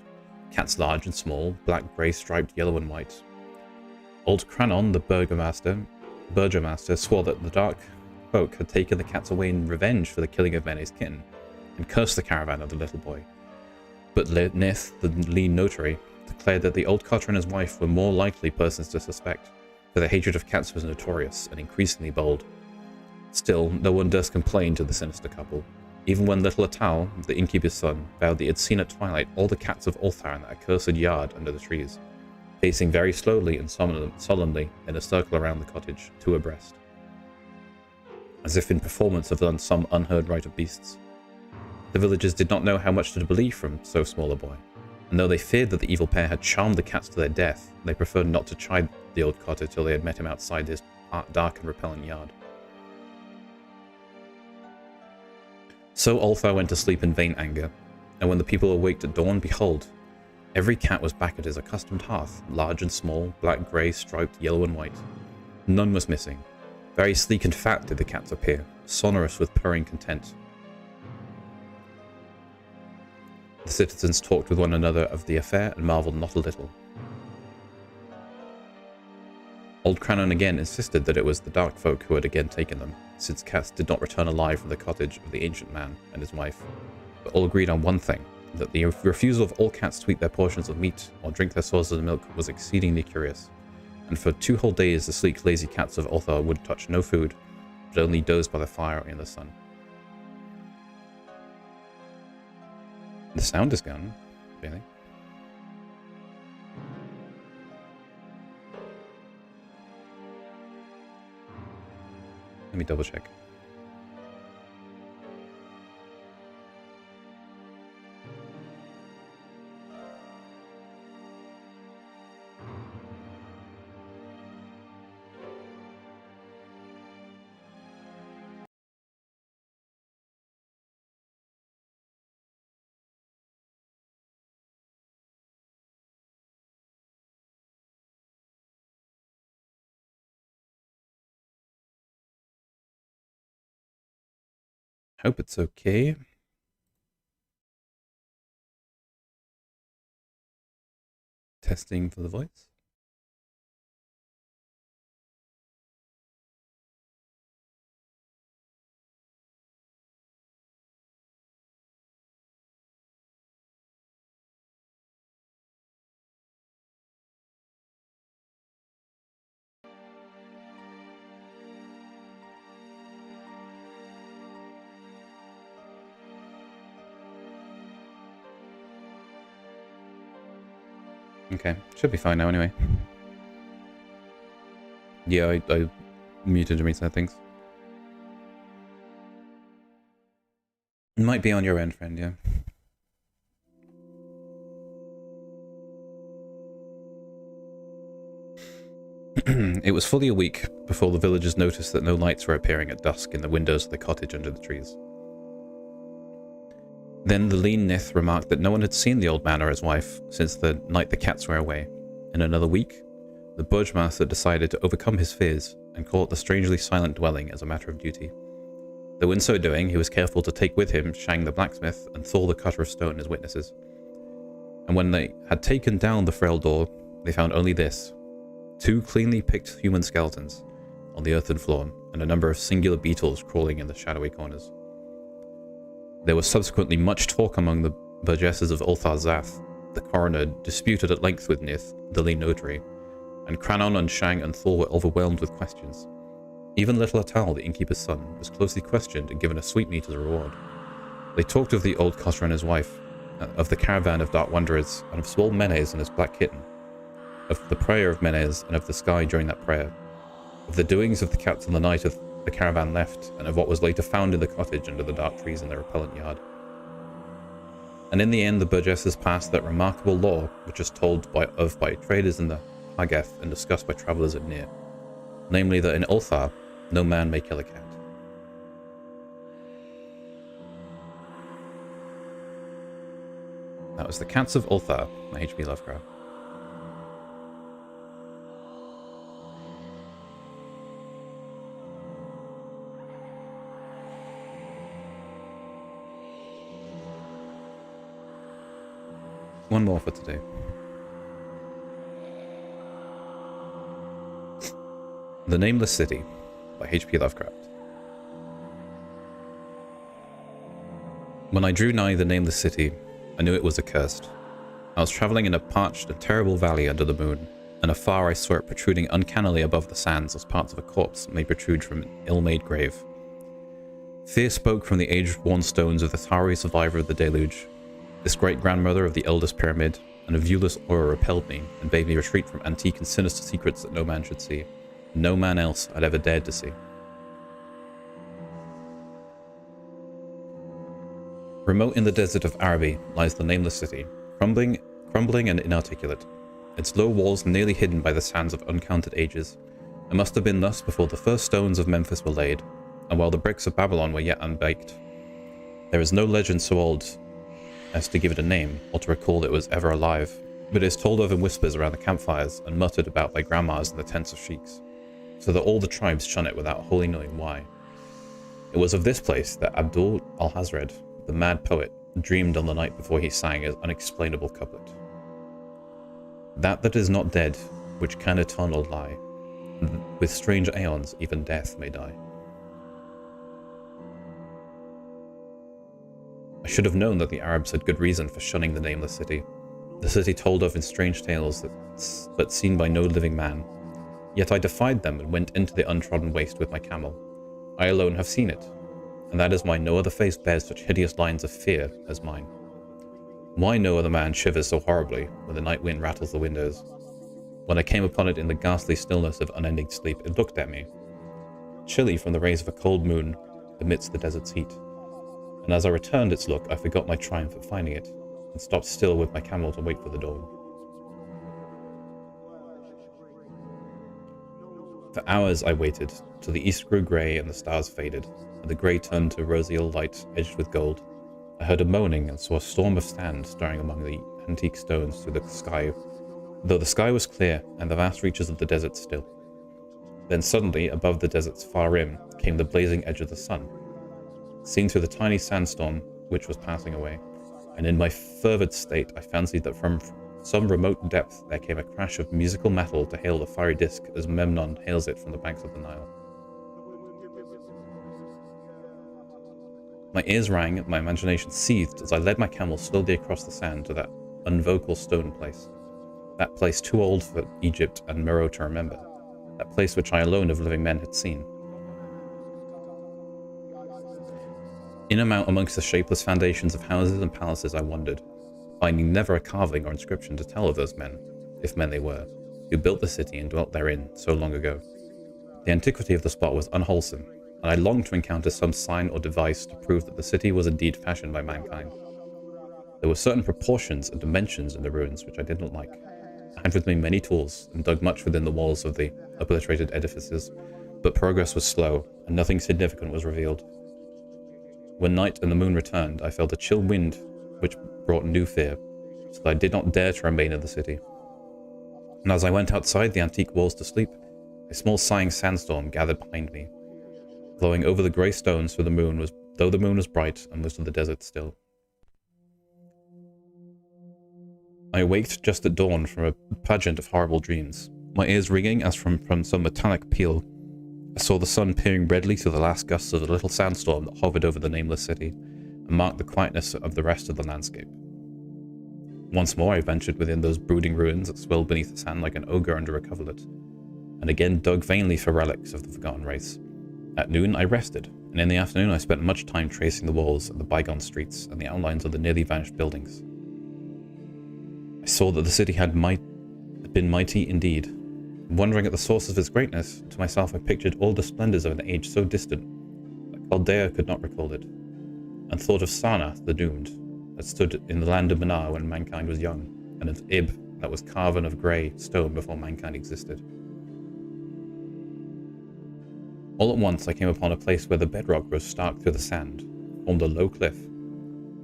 Cats large and small, black, grey, striped, yellow and white. Old Cranon, the burgomaster, swore that the dark folk had taken the cats away in revenge for the killing of Mene's kitten, and cursed the caravan of the little boy. But Nith, the lean notary, declared that the old cotter and his wife were more likely persons to suspect, for their hatred of cats was notorious and increasingly bold. Still, no one durst complain to the sinister couple, even when little Atal, the innkeeper's son, vowed that he had seen at twilight all the cats of Altha in that accursed yard under the trees, pacing very slowly and solemnly in a circle around the cottage, two abreast, as if in performance of some unheard rite of beasts. The villagers did not know how much to believe from so small a boy, and though they feared that the evil pair had charmed the cats to their death, they preferred not to chide the old cotter till they had met him outside his dark and repellent yard. So Altha went to sleep in vain anger, and when the people awaked at dawn, behold, every cat was back at his accustomed hearth, large and small, black, grey, striped, yellow and white. None was missing. Very sleek and fat did the cats appear, sonorous with purring content. The citizens talked with one another of the affair and marvelled not a little. Old Cranon again insisted that it was the dark folk who had again taken them, since cats did not return alive from the cottage of the ancient man and his wife, but all agreed on one thing, that the refusal of all cats to eat their portions of meat or drink their sources of milk was exceedingly curious, and for 2 whole days the sleek, lazy cats of Altha would touch no food, but only dozed by the fire in the sun. The sound is gone, really. Let me double check. Hope it's okay. Testing for the voice. Okay, should be fine now anyway. Yeah, I muted and reset things. It might be on your end, friend, yeah. It was fully a week before the villagers noticed that no lights were appearing at dusk in the windows of the cottage under the trees. Then the lean Nith remarked that no one had seen the old man or his wife since the night the cats were away. In another week, the burgomaster decided to overcome his fears and call it the strangely silent dwelling as a matter of duty. Though in so doing, he was careful to take with him Shang the blacksmith and Thor the cutter of stone as witnesses. And when they had taken down the frail door, they found only this: 2 cleanly picked human skeletons on the earthen floor and a number of singular beetles crawling in the shadowy corners. There was subsequently much talk among the burgesses of Ulthar-Zath. The coroner disputed at length with Nith, the lean notary, and Cranon and Shang and Thor were overwhelmed with questions. Even little Atal, the innkeeper's son, was closely questioned and given a sweetmeat as a reward. They talked of the old cotter and his wife, of the caravan of dark wanderers, and of small Menes and his black kitten, of the prayer of Menes and of the sky during that prayer, of the doings of the cats on the night of the caravan left, and of what was later found in the cottage under the dark trees in the repellent yard. And in the end, the burgesses passed that remarkable law, which is told of by traders in the Hageth and discussed by travellers at Nir, namely that in Altha, no man may kill a cat. That was The Cats of Altha by H.P. Lovecraft. One more for today. The Nameless City by H.P. Lovecraft. When I drew nigh the Nameless City, I knew it was accursed. I was travelling in a parched and terrible valley under the moon, and afar I saw it protruding uncannily above the sands as parts of a corpse may protrude from an ill-made grave. Fear spoke from the age-worn stones of the tarry survivor of the deluge. This great-grandmother of the eldest pyramid, and a viewless aura repelled me and bade me retreat from antique and sinister secrets that no man should see, and no man else had ever dared to see. Remote in the desert of Araby lies the Nameless City, crumbling and inarticulate, its low walls nearly hidden by the sands of uncounted ages. It must have been thus before the first stones of Memphis were laid, and while the bricks of Babylon were yet unbaked. There is no legend so old as to give it a name, or to recall it was ever alive, but it is told of in whispers around the campfires and muttered about by grandmas in the tents of sheiks, so that all the tribes shun it without wholly knowing why. It was of this place that Abdul al-Hazred, the mad poet, dreamed on the night before he sang his unexplainable couplet. That is not dead, which can eternal lie, with strange aeons even death may die. I should have known that the Arabs had good reason for shunning the Nameless City, the city told of in strange tales but seen by no living man. Yet I defied them and went into the untrodden waste with my camel. I alone have seen it, and that is why no other face bears such hideous lines of fear as mine. Why no other man shivers so horribly when the night wind rattles the windows. When I came upon it in the ghastly stillness of unending sleep, it looked at me, chilly from the rays of a cold moon amidst the desert's heat. And as I returned its look, I forgot my triumph at finding it, and stopped still with my camel to wait for the dawn. For hours I waited, till the east grew grey and the stars faded, and the grey turned to roseal light edged with gold. I heard a moaning and saw a storm of sand stirring among the antique stones through the sky, though the sky was clear and the vast reaches of the desert still. Then suddenly, above the desert's far rim, came the blazing edge of the sun, seen through the tiny sandstorm which was passing away, and in my fervid state I fancied that from some remote depth there came a crash of musical metal to hail the fiery disk as Memnon hails it from the banks of the Nile. My ears rang, my imagination seethed as I led my camel slowly across the sand to that unvocal stone place, that place too old for Egypt and Meroe to remember, that place which I alone of living men had seen. In and out amongst the shapeless foundations of houses and palaces I wandered, finding never a carving or inscription to tell of those men, if men they were, who built the city and dwelt therein so long ago. The antiquity of the spot was unwholesome, and I longed to encounter some sign or device to prove that the city was indeed fashioned by mankind. There were certain proportions and dimensions in the ruins which I did not like. I had with me many tools, and dug much within the walls of the obliterated edifices, but progress was slow, and nothing significant was revealed. When night and the moon returned, I felt a chill wind which brought new fear, so that I did not dare to remain in the city. And as I went outside the antique walls to sleep, a small sighing sandstorm gathered behind me, blowing over the grey stones though the moon was bright and most of the desert still. I awaked just at dawn from a pageant of horrible dreams, my ears ringing as from some metallic peal. I saw the sun peering redly through the last gusts of the little sandstorm that hovered over the Nameless City, and marked the quietness of the rest of the landscape. Once more I ventured within those brooding ruins that swelled beneath the sand like an ogre under a coverlet, and again dug vainly for relics of the forgotten race. At noon I rested, and in the afternoon I spent much time tracing the walls of the bygone streets and the outlines of the nearly vanished buildings. I saw that the city had been mighty indeed. Wondering at the source of its greatness, to myself I pictured all the splendors of an age so distant that Chaldea could not recall it, and thought of Sarnath the Doomed, that stood in the land of Manar when mankind was young, and of Ib, that was carven of grey stone before mankind existed. All at once I came upon a place where the bedrock rose stark through the sand, formed a low cliff,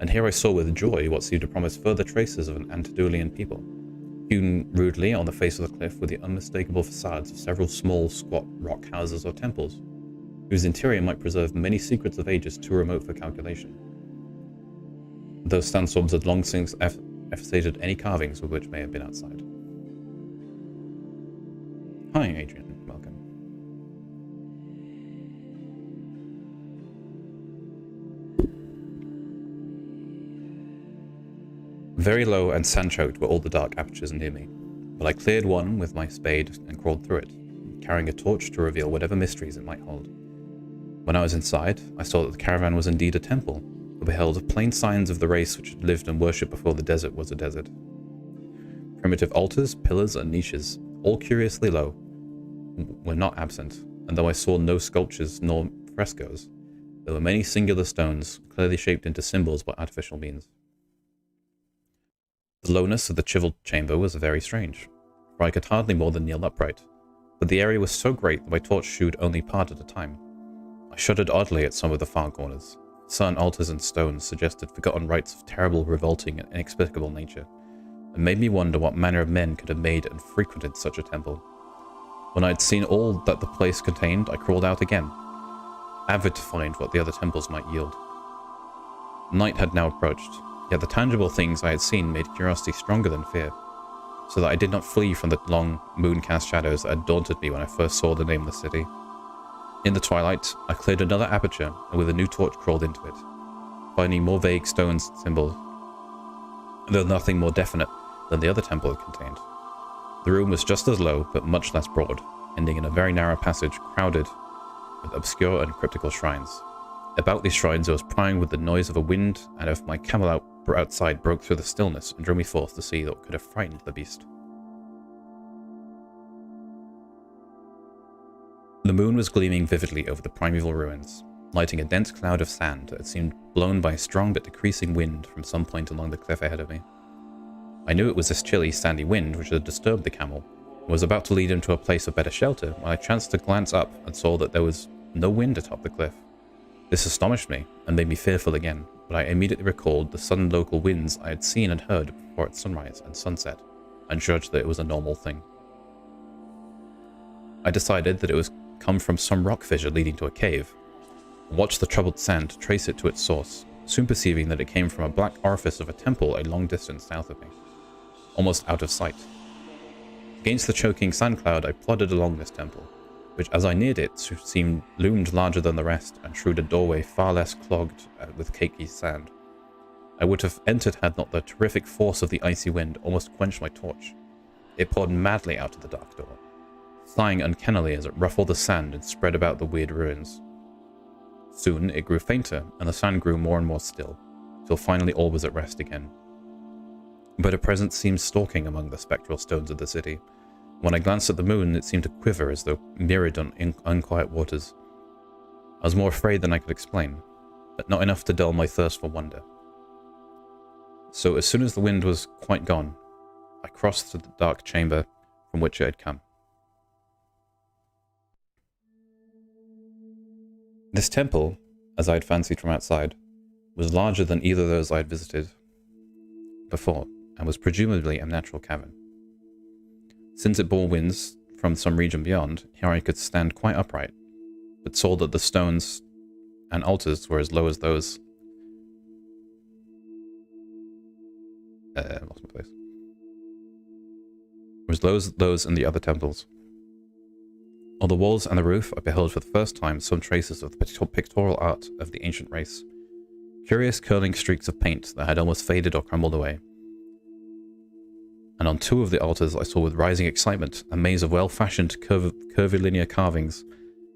and here I saw with joy what seemed to promise further traces of an antediluvian people. Hewn rudely on the face of the cliff were the unmistakable facades of several small, squat rock houses or temples, whose interior might preserve many secrets of ages too remote for calculation. Those sandstorms had long since effaces any carvings with which may have been outside. Hi, Adrian. Welcome. Very low and sand-choked were all the dark apertures near me, but I cleared one with my spade and crawled through it, carrying a torch to reveal whatever mysteries it might hold. When I was inside, I saw that the caravan was indeed a temple. I beheld plain signs of the race which had lived and worshipped before the desert was a desert. Primitive altars, pillars, and niches, all curiously low, were not absent, and though I saw no sculptures nor frescoes, there were many singular stones, clearly shaped into symbols by artificial means. The lowness of the chiseled chamber was very strange, for I could hardly more than kneel upright, but the area was so great that my torch shewed only part at a time. I shuddered oddly at some of the far corners. Certain altars and stones suggested forgotten rites of terrible, revolting, and inexplicable nature, and made me wonder what manner of men could have made and frequented such a temple. When I had seen all that the place contained, I crawled out again, avid to find what the other temples might yield. Night had now approached, yet the tangible things I had seen made curiosity stronger than fear, so that I did not flee from the long, moon-cast shadows that had daunted me when I first saw the Nameless city. In the twilight, I cleared another aperture, and with a new torch crawled into it, finding more vague stones and symbols, though nothing more definite than the other temple it contained. The room was just as low, but much less broad, ending in a very narrow passage crowded with obscure and cryptical shrines. About these shrines I was prying with the noise of a wind, and if my camel outside broke through the stillness and drew me forth to see what could have frightened the beast. The moon was gleaming vividly over the primeval ruins, lighting a dense cloud of sand that seemed blown by a strong but decreasing wind from some point along the cliff ahead of me. I knew it was this chilly, sandy wind which had disturbed the camel, and was about to lead him to a place of better shelter when I chanced to glance up and saw that there was no wind atop the cliff. This astonished me and made me fearful again, but I immediately recalled the sudden local winds I had seen and heard before at sunrise and sunset, and judged that it was a normal thing. I decided that it was come from some rock fissure leading to a cave, and watched the troubled sand trace it to its source, soon perceiving that it came from a black orifice of a temple a long distance south of me, almost out of sight. Against the choking sand cloud I plodded along this temple, which as I neared it loomed larger than the rest and shewed a doorway far less clogged with cakey sand. I would have entered had not the terrific force of the icy wind almost quenched my torch. It poured madly out of the dark door, sighing uncannily as it ruffled the sand and spread about the weird ruins. Soon it grew fainter, and the sand grew more and more still, till finally all was at rest again. But a presence seemed stalking among the spectral stones of the city. When I glanced at the moon, it seemed to quiver as though mirrored on unquiet waters. I was more afraid than I could explain, but not enough to dull my thirst for wonder. So as soon as the wind was quite gone, I crossed to the dark chamber from which it had come. This temple, as I had fancied from outside, was larger than either of those I had visited before, and was presumably a natural cavern. Since it bore winds from some region beyond, here I could stand quite upright, but saw that the stones and altars were as low as those... lost my place. Were as low as those in the other temples. On the walls and the roof, I beheld for the first time some traces of the pictorial art of the ancient race. Curious curling streaks of paint that had almost faded or crumbled away. And on two of the altars I saw with rising excitement a maze of well-fashioned curvilinear carvings,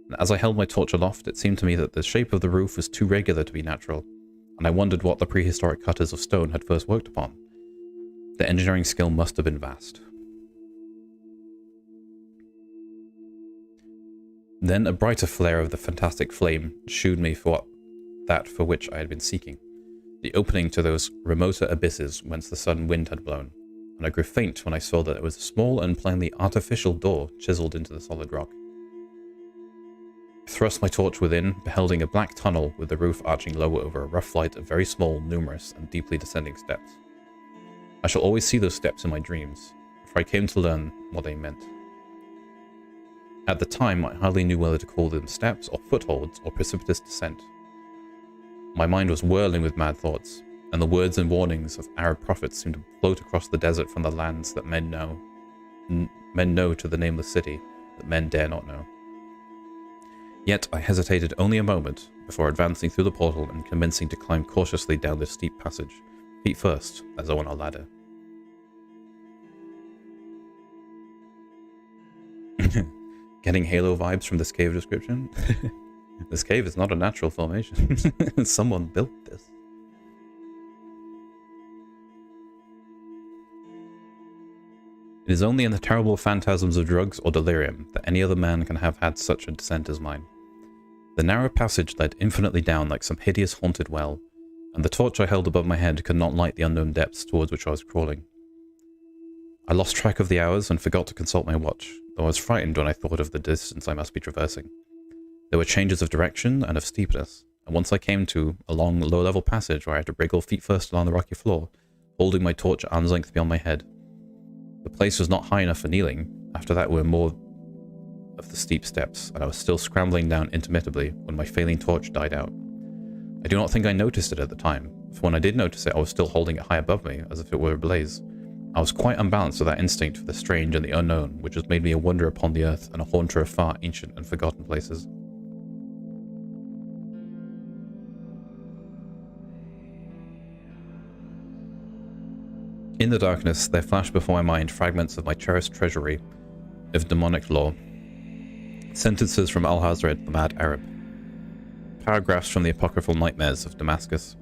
and as I held my torch aloft it seemed to me that the shape of the roof was too regular to be natural, and I wondered what the prehistoric cutters of stone had first worked upon. Their engineering skill must have been vast. Then a brighter flare of the fantastic flame shewed me that for which I had been seeking, the opening to those remoter abysses whence the sudden wind had blown, and I grew faint when I saw that it was a small and plainly artificial door chiseled into the solid rock. I thrust my torch within, beholding a black tunnel with the roof arching lower over a rough flight of very small, numerous, and deeply descending steps. I shall always see those steps in my dreams, for I came to learn what they meant. At the time, I hardly knew whether to call them steps or footholds or precipitous descent. My mind was whirling with mad thoughts, and the words and warnings of Arab prophets seem to float across the desert from the lands that men know to the Nameless city that men dare not know. Yet I hesitated only a moment before advancing through the portal and commencing to climb cautiously down the steep passage, feet first, as though on a ladder. Getting Halo vibes from this cave description? This cave is not a natural formation. Someone built this. It is only in the terrible phantasms of drugs or delirium that any other man can have had such a descent as mine. The narrow passage led infinitely down like some hideous haunted well, and the torch I held above my head could not light the unknown depths towards which I was crawling. I lost track of the hours and forgot to consult my watch, though I was frightened when I thought of the distance I must be traversing. There were changes of direction and of steepness, and once I came to a long, low-level passage where I had to wriggle feet first along the rocky floor, holding my torch at arm's length beyond my head. The place was not high enough for kneeling. After that were more of the steep steps, and I was still scrambling down intermittently when my failing torch died out. I do not think I noticed it at the time, for when I did notice it I was still holding it high above me, as if it were ablaze. I was quite unbalanced with that instinct for the strange and the unknown, which has made me a wonder upon the earth and a haunter of far ancient and forgotten places. In the darkness, there flashed before my mind fragments of my cherished treasury of demonic lore. Sentences from Al-Hazred, the Mad Arab. Paragraphs from the apocryphal nightmares of Damascus,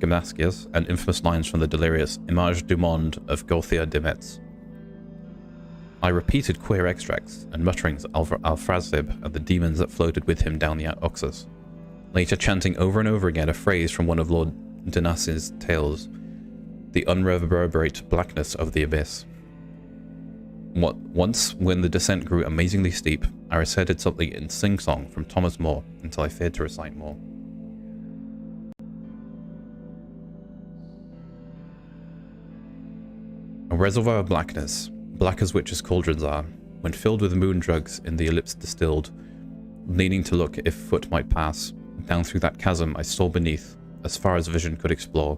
and infamous lines from the delirious Image du Monde of Gauthier de Metz. I repeated queer extracts and mutterings of Al-Frazib and the demons that floated with him down the Oxus, later chanting over and over again a phrase from one of Lord Denas's tales, the unreverberate blackness of the abyss. Once, when the descent grew amazingly steep, I recited something in sing-song from Thomas More until I feared to recite more. A reservoir of blackness, black as witches' cauldrons are, when filled with moon drugs in the ellipse distilled, leaning to look if foot might pass, down through that chasm I saw beneath, as far as vision could explore,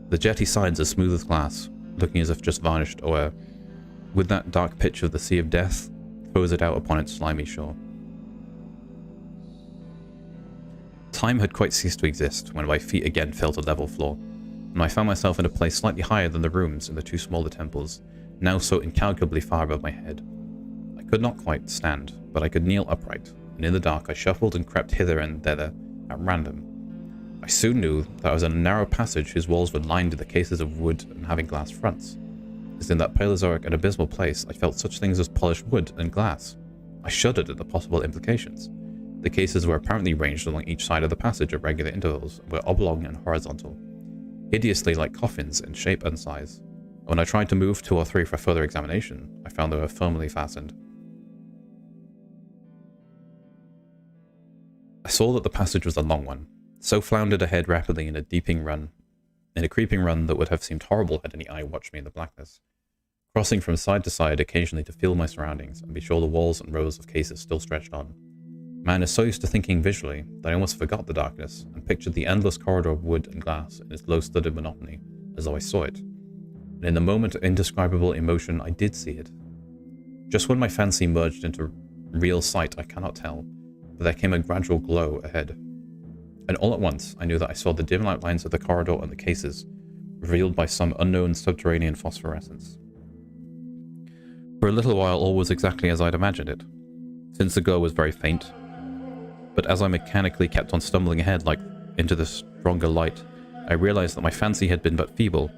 the jetty sides as smooth as glass, looking as if just varnished o'er, with that dark pitch of the sea of death, throws it out upon its slimy shore. Time had quite ceased to exist when my feet again felt a level floor, and I found myself in a place slightly higher than the rooms in the two smaller temples, now so incalculably far above my head. I could not quite stand, but I could kneel upright, and in the dark I shuffled and crept hither and thither at random. I soon knew that I was in a narrow passage whose walls were lined with the cases of wood and having glass fronts. As in that Paleozoic and abysmal place, I felt such things as polished wood and glass. I shuddered at the possible implications. The cases were apparently ranged along each side of the passage at regular intervals, and were oblong and horizontal, hideously like coffins in shape and size. When I tried to move 2 or 3 for further examination, I found they were firmly fastened. I saw that the passage was a long one, so floundered ahead rapidly in a creeping run that would have seemed horrible had any eye watched me in the blackness, crossing from side to side occasionally to feel my surroundings and be sure the walls and rows of cases still stretched on. Man is so used to thinking visually that I almost forgot the darkness and pictured the endless corridor of wood and glass in its low-studded monotony as though I saw it. And in the moment of indescribable emotion, I did see it. Just when my fancy merged into real sight, I cannot tell, but there came a gradual glow ahead. And all at once, I knew that I saw the dim outlines of the corridor and the cases, revealed by some unknown subterranean phosphorescence. For a little while, all was exactly as I'd imagined it, since the glow was very faint. But as I mechanically kept on stumbling ahead into the stronger light, I realized that my fancy had been but feeble.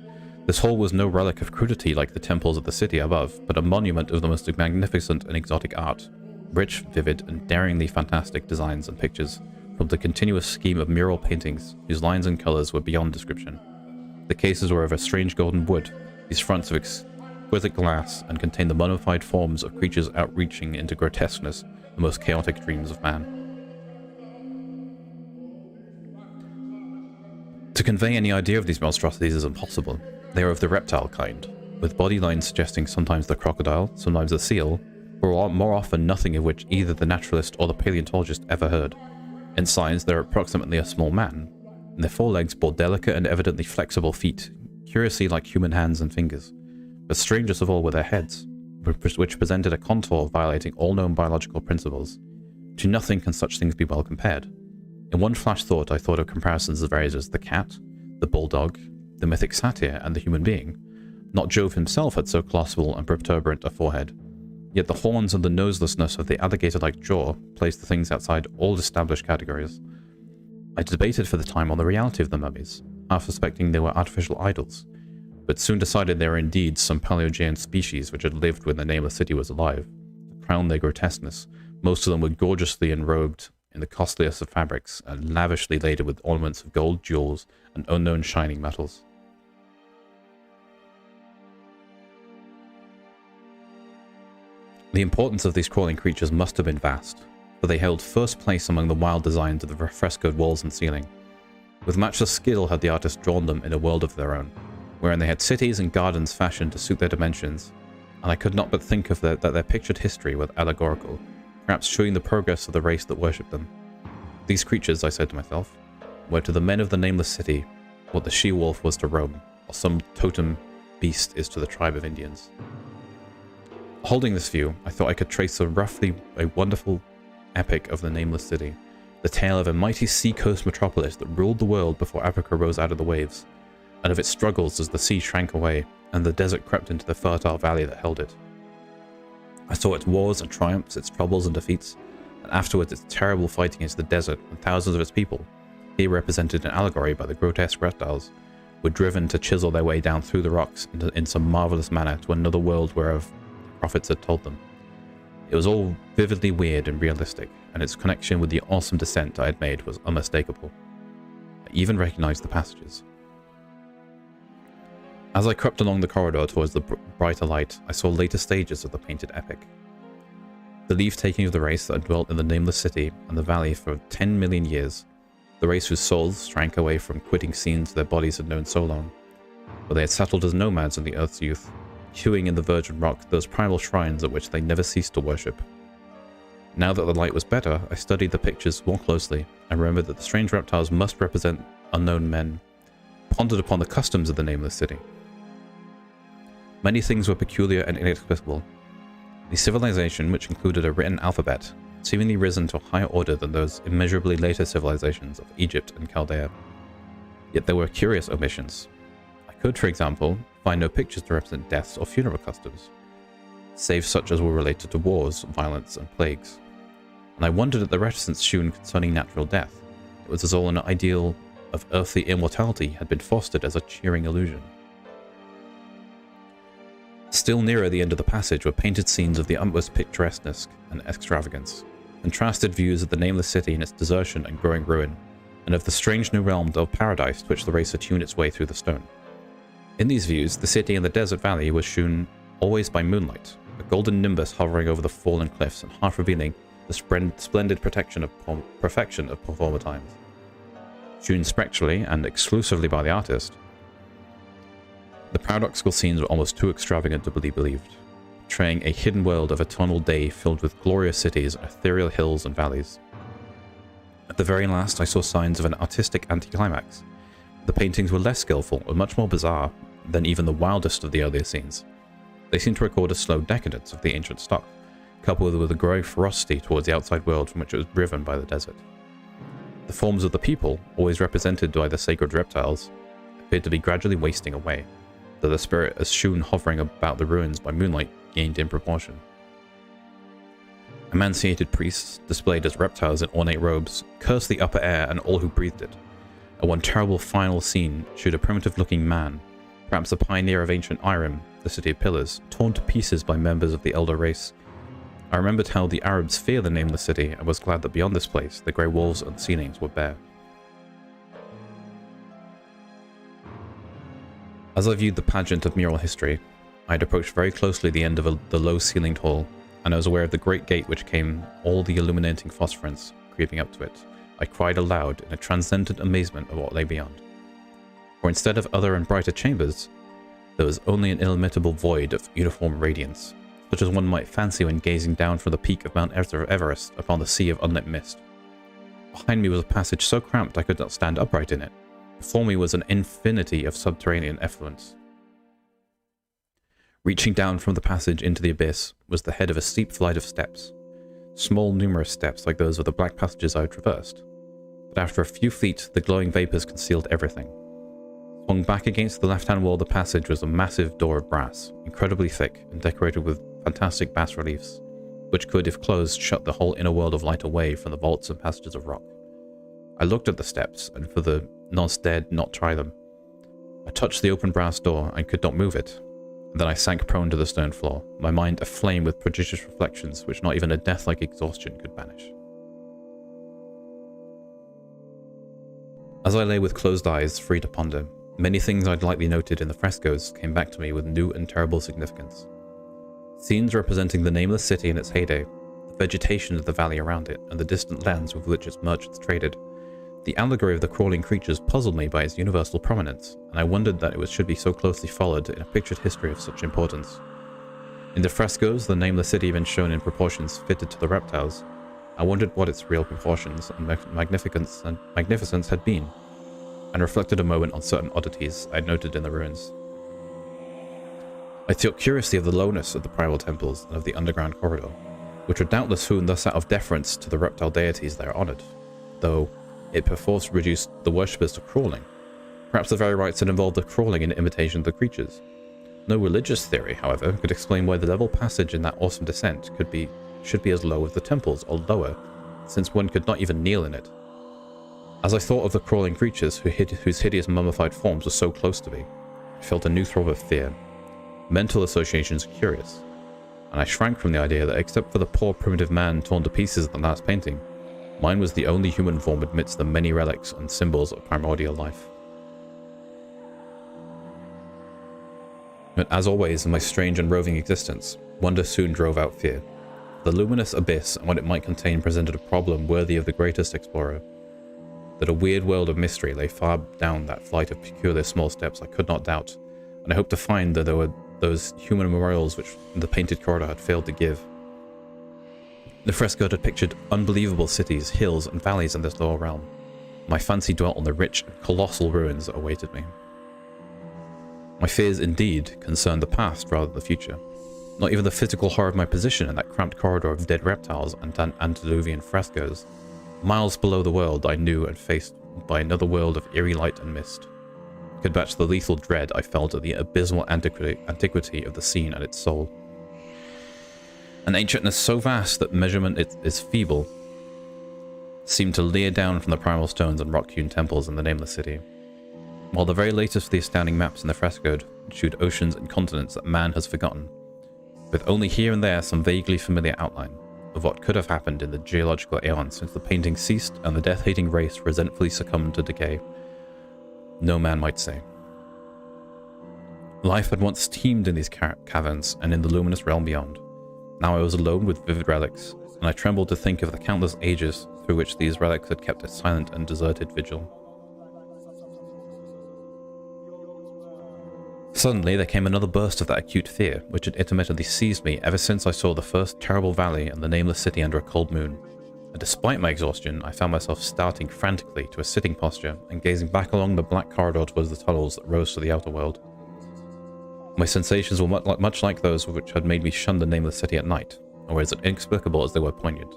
This hall was no relic of crudity like the temples of the city above, but a monument of the most magnificent and exotic art, rich, vivid, and daringly fantastic designs and pictures, from the continuous scheme of mural paintings, whose lines and colors were beyond description. The cases were of a strange golden wood, these fronts of exquisite glass, and contained the mummified forms of creatures outreaching into grotesqueness, the most chaotic dreams of man. To convey any idea of these monstrosities is impossible. They are of the reptile kind, with body lines suggesting sometimes the crocodile, sometimes the seal, or more often nothing of which either the naturalist or the paleontologist ever heard. In size, they're approximately a small man, and their forelegs bore delicate and evidently flexible feet, curiously like human hands and fingers. But strangest of all were their heads, which presented a contour violating all known biological principles. To nothing can such things be well compared. In one flash thought, I thought of comparisons as varied as the cat, the bulldog, the mythic satyr, and the human being. Not Jove himself had so colossal and protuberant a forehead. Yet the horns and the noselessness of the alligator-like jaw placed the things outside all established categories. I debated for the time on the reality of the mummies, half suspecting they were artificial idols, but soon decided they were indeed some Paleogean species which had lived when the Nameless City was alive. To crown their grotesqueness, most of them were gorgeously enrobed in the costliest of fabrics and lavishly laden with ornaments of gold, jewels, and unknown shining metals. The importance of these crawling creatures must have been vast, for they held first place among the wild designs of the frescoed walls and ceiling. With matchless skill had the artists drawn them in a world of their own, wherein they had cities and gardens fashioned to suit their dimensions, and I could not but think of that their pictured history was allegorical, perhaps showing the progress of the race that worshipped them. These creatures, I said to myself, were to the men of the Nameless City what the she-wolf was to Rome, or some totem beast is to the tribe of Indians. Holding this view, I thought I could trace a wonderful epic of the Nameless City, the tale of a mighty sea-coast metropolis that ruled the world before Africa rose out of the waves, and of its struggles as the sea shrank away and the desert crept into the fertile valley that held it. I saw its wars and triumphs, its troubles and defeats, and afterwards its terrible fighting against the desert and thousands of its people, here represented in allegory by the grotesque reptiles, were driven to chisel their way down through the rocks in some marvelous manner to another world whereof prophets had told them. It was all vividly weird and realistic, and its connection with the awesome descent I had made was unmistakable. I even recognized the passages. As I crept along the corridor towards the brighter light, I saw later stages of the painted epic. The leave-taking of the race that had dwelt in the Nameless City and the valley for 10 million years, the race whose souls shrank away from quitting scenes their bodies had known so long, where they had settled as nomads in the Earth's youth, hewing in the virgin rock those primal shrines at which they never ceased to worship. Now that the light was better, I studied the pictures more closely and remembered that the strange reptiles must represent unknown men, pondered upon the customs of the Nameless City. Many things were peculiar and inexplicable. The civilization, which included a written alphabet, had seemingly risen to a higher order than those immeasurably later civilizations of Egypt and Chaldea. Yet there were curious omissions. I could, for example, find no pictures to represent deaths or funeral customs, save such as were related to wars, violence, and plagues. And I wondered at the reticence shown concerning natural death. It was as though an ideal of earthly immortality had been fostered as a cheering illusion. Still nearer the end of the passage were painted scenes of the utmost picturesqueness and extravagance, contrasted views of the Nameless City in its desertion and growing ruin, and of the strange new realm of paradise to which the race had hewn its way through the stone. In these views, the city in the desert valley was shewn always by moonlight, a golden nimbus hovering over the fallen cliffs and half revealing the splendid perfection of former times. Shewn spectrally and exclusively by the artist, the paradoxical scenes were almost too extravagant to be believed, portraying a hidden world of eternal day filled with glorious cities, ethereal hills and valleys. At the very last, I saw signs of an artistic anticlimax. The paintings were less skillful and much more bizarre than even the wildest of the earlier scenes. They seemed to record a slow decadence of the ancient stock, coupled with a growing ferocity towards the outside world from which it was driven by the desert. The forms of the people, always represented by the sacred reptiles, appeared to be gradually wasting away, though the spirit as shewn hovering about the ruins by moonlight gained in proportion. Emaciated priests, displayed as reptiles in ornate robes, cursed the upper air and all who breathed it. And one terrible final scene showed a primitive-looking man, perhaps a pioneer of ancient Irem, the city of pillars, torn to pieces by members of the elder race. I remembered how the Arabs fear the Nameless City and was glad that beyond this place, the grey walls and ceilings were bare. As I viewed the pageant of mural history, I had approached very closely the end of the low-ceilinged hall, and I was aware of the great gate which came all the illuminating phosphorescence creeping up to it. I cried aloud in a transcendent amazement of what lay beyond. For instead of other and brighter chambers, there was only an illimitable void of uniform radiance, such as one might fancy when gazing down from the peak of Mount Everest upon the sea of unlit mist. Behind me was a passage so cramped I could not stand upright in it, Before me was an infinity of subterranean effluence. Reaching down from the passage into the abyss was the head of a steep flight of steps. Small, numerous steps like those of the black passages I had traversed. But after a few feet, the glowing vapors concealed everything. Swung back against the left-hand wall of the passage was a massive door of brass, incredibly thick and decorated with fantastic bas-reliefs, which could, if closed, shut the whole inner world of light away from the vaults and passages of rock. I looked at the steps, and for the nonce dared not try them. I touched the open brass door and could not move it. Then I sank prone to the stone floor, my mind aflame with prodigious reflections which not even a death-like exhaustion could banish. As I lay with closed eyes, free to ponder, many things I'd lightly noted in the frescoes came back to me with new and terrible significance. Scenes representing the Nameless city in its heyday, the vegetation of the valley around it, and the distant lands with which its merchants traded. The allegory of the crawling creatures puzzled me by its universal prominence, and I wondered that it should be so closely followed in a pictured history of such importance. In the frescoes, the Nameless city had been shown in proportions fitted to the reptiles. I wondered what its real proportions and magnificence had been, and reflected a moment on certain oddities I had noted in the ruins. I thought curiously of the lowness of the primal temples and of the underground corridor, which were doubtless hewn thus out of deference to the reptile deities they are honoured, though it perforce reduced the worshippers to crawling. Perhaps the very rites had involved the crawling in imitation of the creatures. No religious theory, however, could explain why the level passage in that awesome descent should be as low as the temples, or lower, since one could not even kneel in it. As I thought of the crawling creatures whose hideous mummified forms were so close to me, I felt a new throb of fear. Mental associations are curious, and I shrank from the idea that except for the poor primitive man torn to pieces in the last painting, mine was the only human form amidst the many relics and symbols of primordial life. But as always in my strange and roving existence, wonder soon drove out fear. The luminous abyss and what it might contain presented a problem worthy of the greatest explorer. That a weird world of mystery lay far down that flight of peculiar small steps I could not doubt, and I hoped to find that there were those human memorials which the painted corridor had failed to give. The fresco had pictured unbelievable cities, hills, and valleys in this lower realm. My fancy dwelt on the rich and colossal ruins that awaited me. My fears, indeed, concerned the past rather than the future. Not even the physical horror of my position in that cramped corridor of dead reptiles and antediluvian frescoes. Miles below the world I knew and faced by another world of eerie light and mist could match the lethal dread I felt at the abysmal antiquity of the scene and its soul. An ancientness so vast that measurement is feeble seemed to leer down from the primal stones and rock-hewn temples in the Nameless city, while the very latest of the astounding maps in the frescoed showed oceans and continents that man has forgotten, with only here and there some vaguely familiar outline of what could have happened in the geological aeon since the painting ceased and the death-hating race resentfully succumbed to decay. No man might say. Life had once teemed in these caverns and in the luminous realm beyond. Now I was alone with vivid relics, and I trembled to think of the countless ages through which these relics had kept a silent and deserted vigil. Suddenly there came another burst of that acute fear, which had intermittently seized me ever since I saw the first terrible valley and the Nameless city under a cold moon. And despite my exhaustion, I found myself starting frantically to a sitting posture and gazing back along the black corridor towards the tunnels that rose to the outer world. My sensations were much like those which had made me shun the Nameless city at night, or as inexplicable as they were poignant.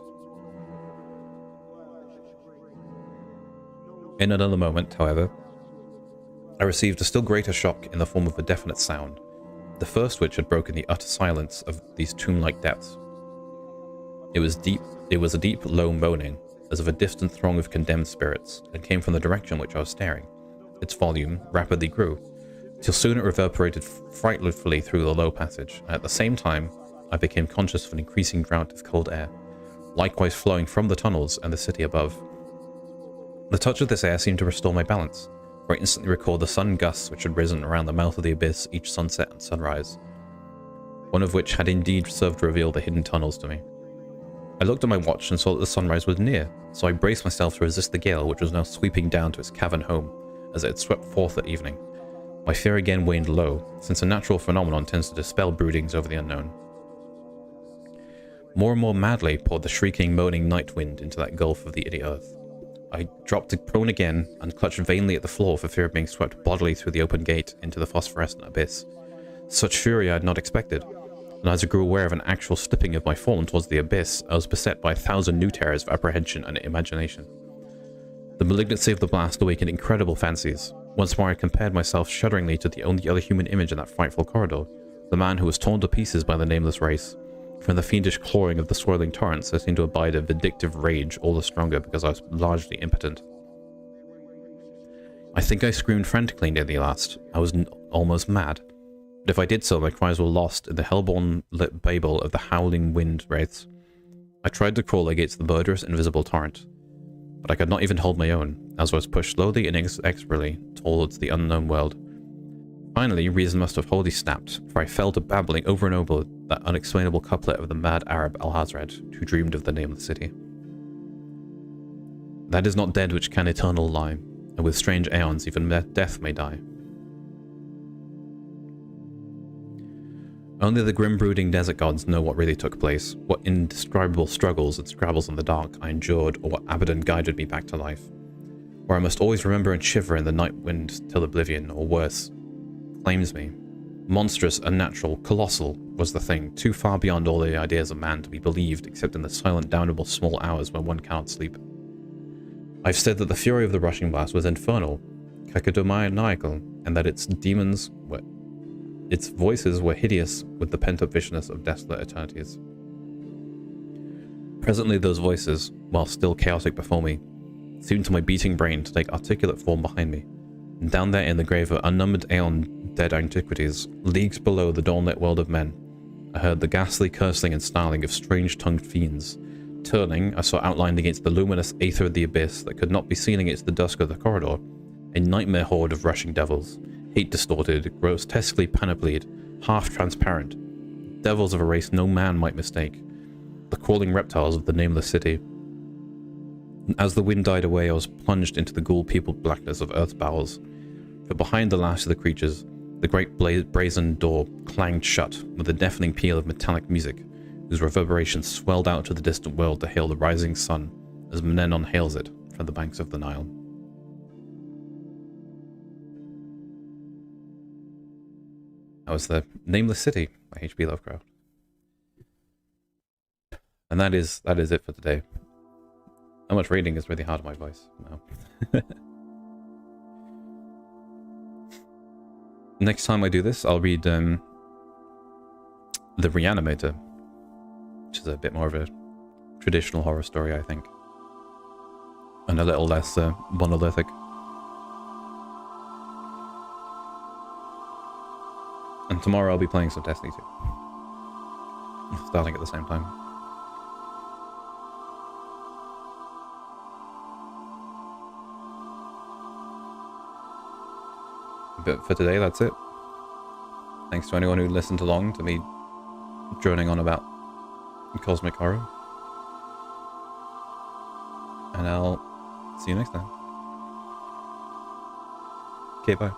In another moment, however, I received a still greater shock in the form of a definite sound, the first which had broken the utter silence of these tomb-like depths. It was a deep, low moaning, as of a distant throng of condemned spirits, and came from the direction which I was staring. Its volume rapidly grew, till soon it reverberated frightfully through the low passage, and at the same time I became conscious of an increasing draught of cold air, likewise flowing from the tunnels and the city above. The touch of this air seemed to restore my balance, for I instantly recalled the sudden gusts which had risen around the mouth of the abyss each sunset and sunrise, one of which had indeed served to reveal the hidden tunnels to me. I looked at my watch and saw that the sunrise was near, so I braced myself to resist the gale which was now sweeping down to its cavern home, as it had swept forth at evening. My fear again waned low, since a natural phenomenon tends to dispel broodings over the unknown. More and more madly poured the shrieking, moaning night wind into that gulf of the idiot earth. I dropped prone again and clutched vainly at the floor for fear of being swept bodily through the open gate into the phosphorescent abyss. Such fury I had not expected, and as I grew aware of an actual slipping of my fallen towards the abyss, I was beset by 1,000 new terrors of apprehension and imagination. The malignancy of the blast awakened incredible fancies. Once more I compared myself shudderingly to the only other human image in that frightful corridor, the man who was torn to pieces by the Nameless race. From the fiendish clawing of the swirling torrents, I seemed to abide a vindictive rage all the stronger because I was largely impotent. I think I screamed frantically near the last. I was almost mad. But if I did so, my cries were lost in the hellborn lit babel of the howling wind wraiths. I tried to crawl against the murderous invisible torrent, but I could not even hold my own, as I was pushed slowly and inexorably towards the unknown world. Finally, reason must have wholly snapped, for I fell to babbling over and over that unexplainable couplet of the mad Arab Alhazred, who dreamed of the nameless city. That is not dead which can eternal lie, and with strange aeons even death may die. Only the grim-brooding desert gods know what really took place, what indescribable struggles and scrabbles in the dark I endured, or what Abaddon guided me back to life. Where I must always remember and shiver in the night wind till oblivion, or worse, claims me. Monstrous, unnatural, colossal was the thing, too far beyond all the ideas of man to be believed except in the silent, damnable small hours when one cannot sleep. I've said that the fury of the rushing blast was infernal, cacodomaniacal, and that its voices were hideous with the pent-up viciousness of desolate eternities. Presently those voices, while still chaotic before me, seemed to my beating brain to take articulate form behind me. And down there in the grave of unnumbered aeon-dead antiquities, leagues below the dawn-lit world of men, I heard the ghastly cursing and snarling of strange-tongued fiends. Turning, I saw outlined against the luminous aether of the abyss that could not be seen against the dusk of the corridor, a nightmare horde of rushing devils, hate-distorted, grotesquely panoplied, half-transparent, devils of a race no man might mistake, the crawling reptiles of the Nameless city. And as the wind died away, I was plunged into the ghoul-peopled blackness of Earth's bowels, for behind the last of the creatures, the great brazen door clanged shut with a deafening peal of metallic music, whose reverberations swelled out to the distant world to hail the rising sun, as Menenon hails it from the banks of the Nile. That was the Nameless City by H.P. Lovecraft. And that is it for today. How much reading is really hard on my voice now. Next time I do this, I'll read the Reanimator, which is a bit more of a traditional horror story, I think, and a little less monolithic. And tomorrow I'll be playing some Destiny 2, starting at the same time. But for today, that's it. Thanks to anyone who listened along to me droning on about cosmic horror. And I'll see you next time. Okay, bye.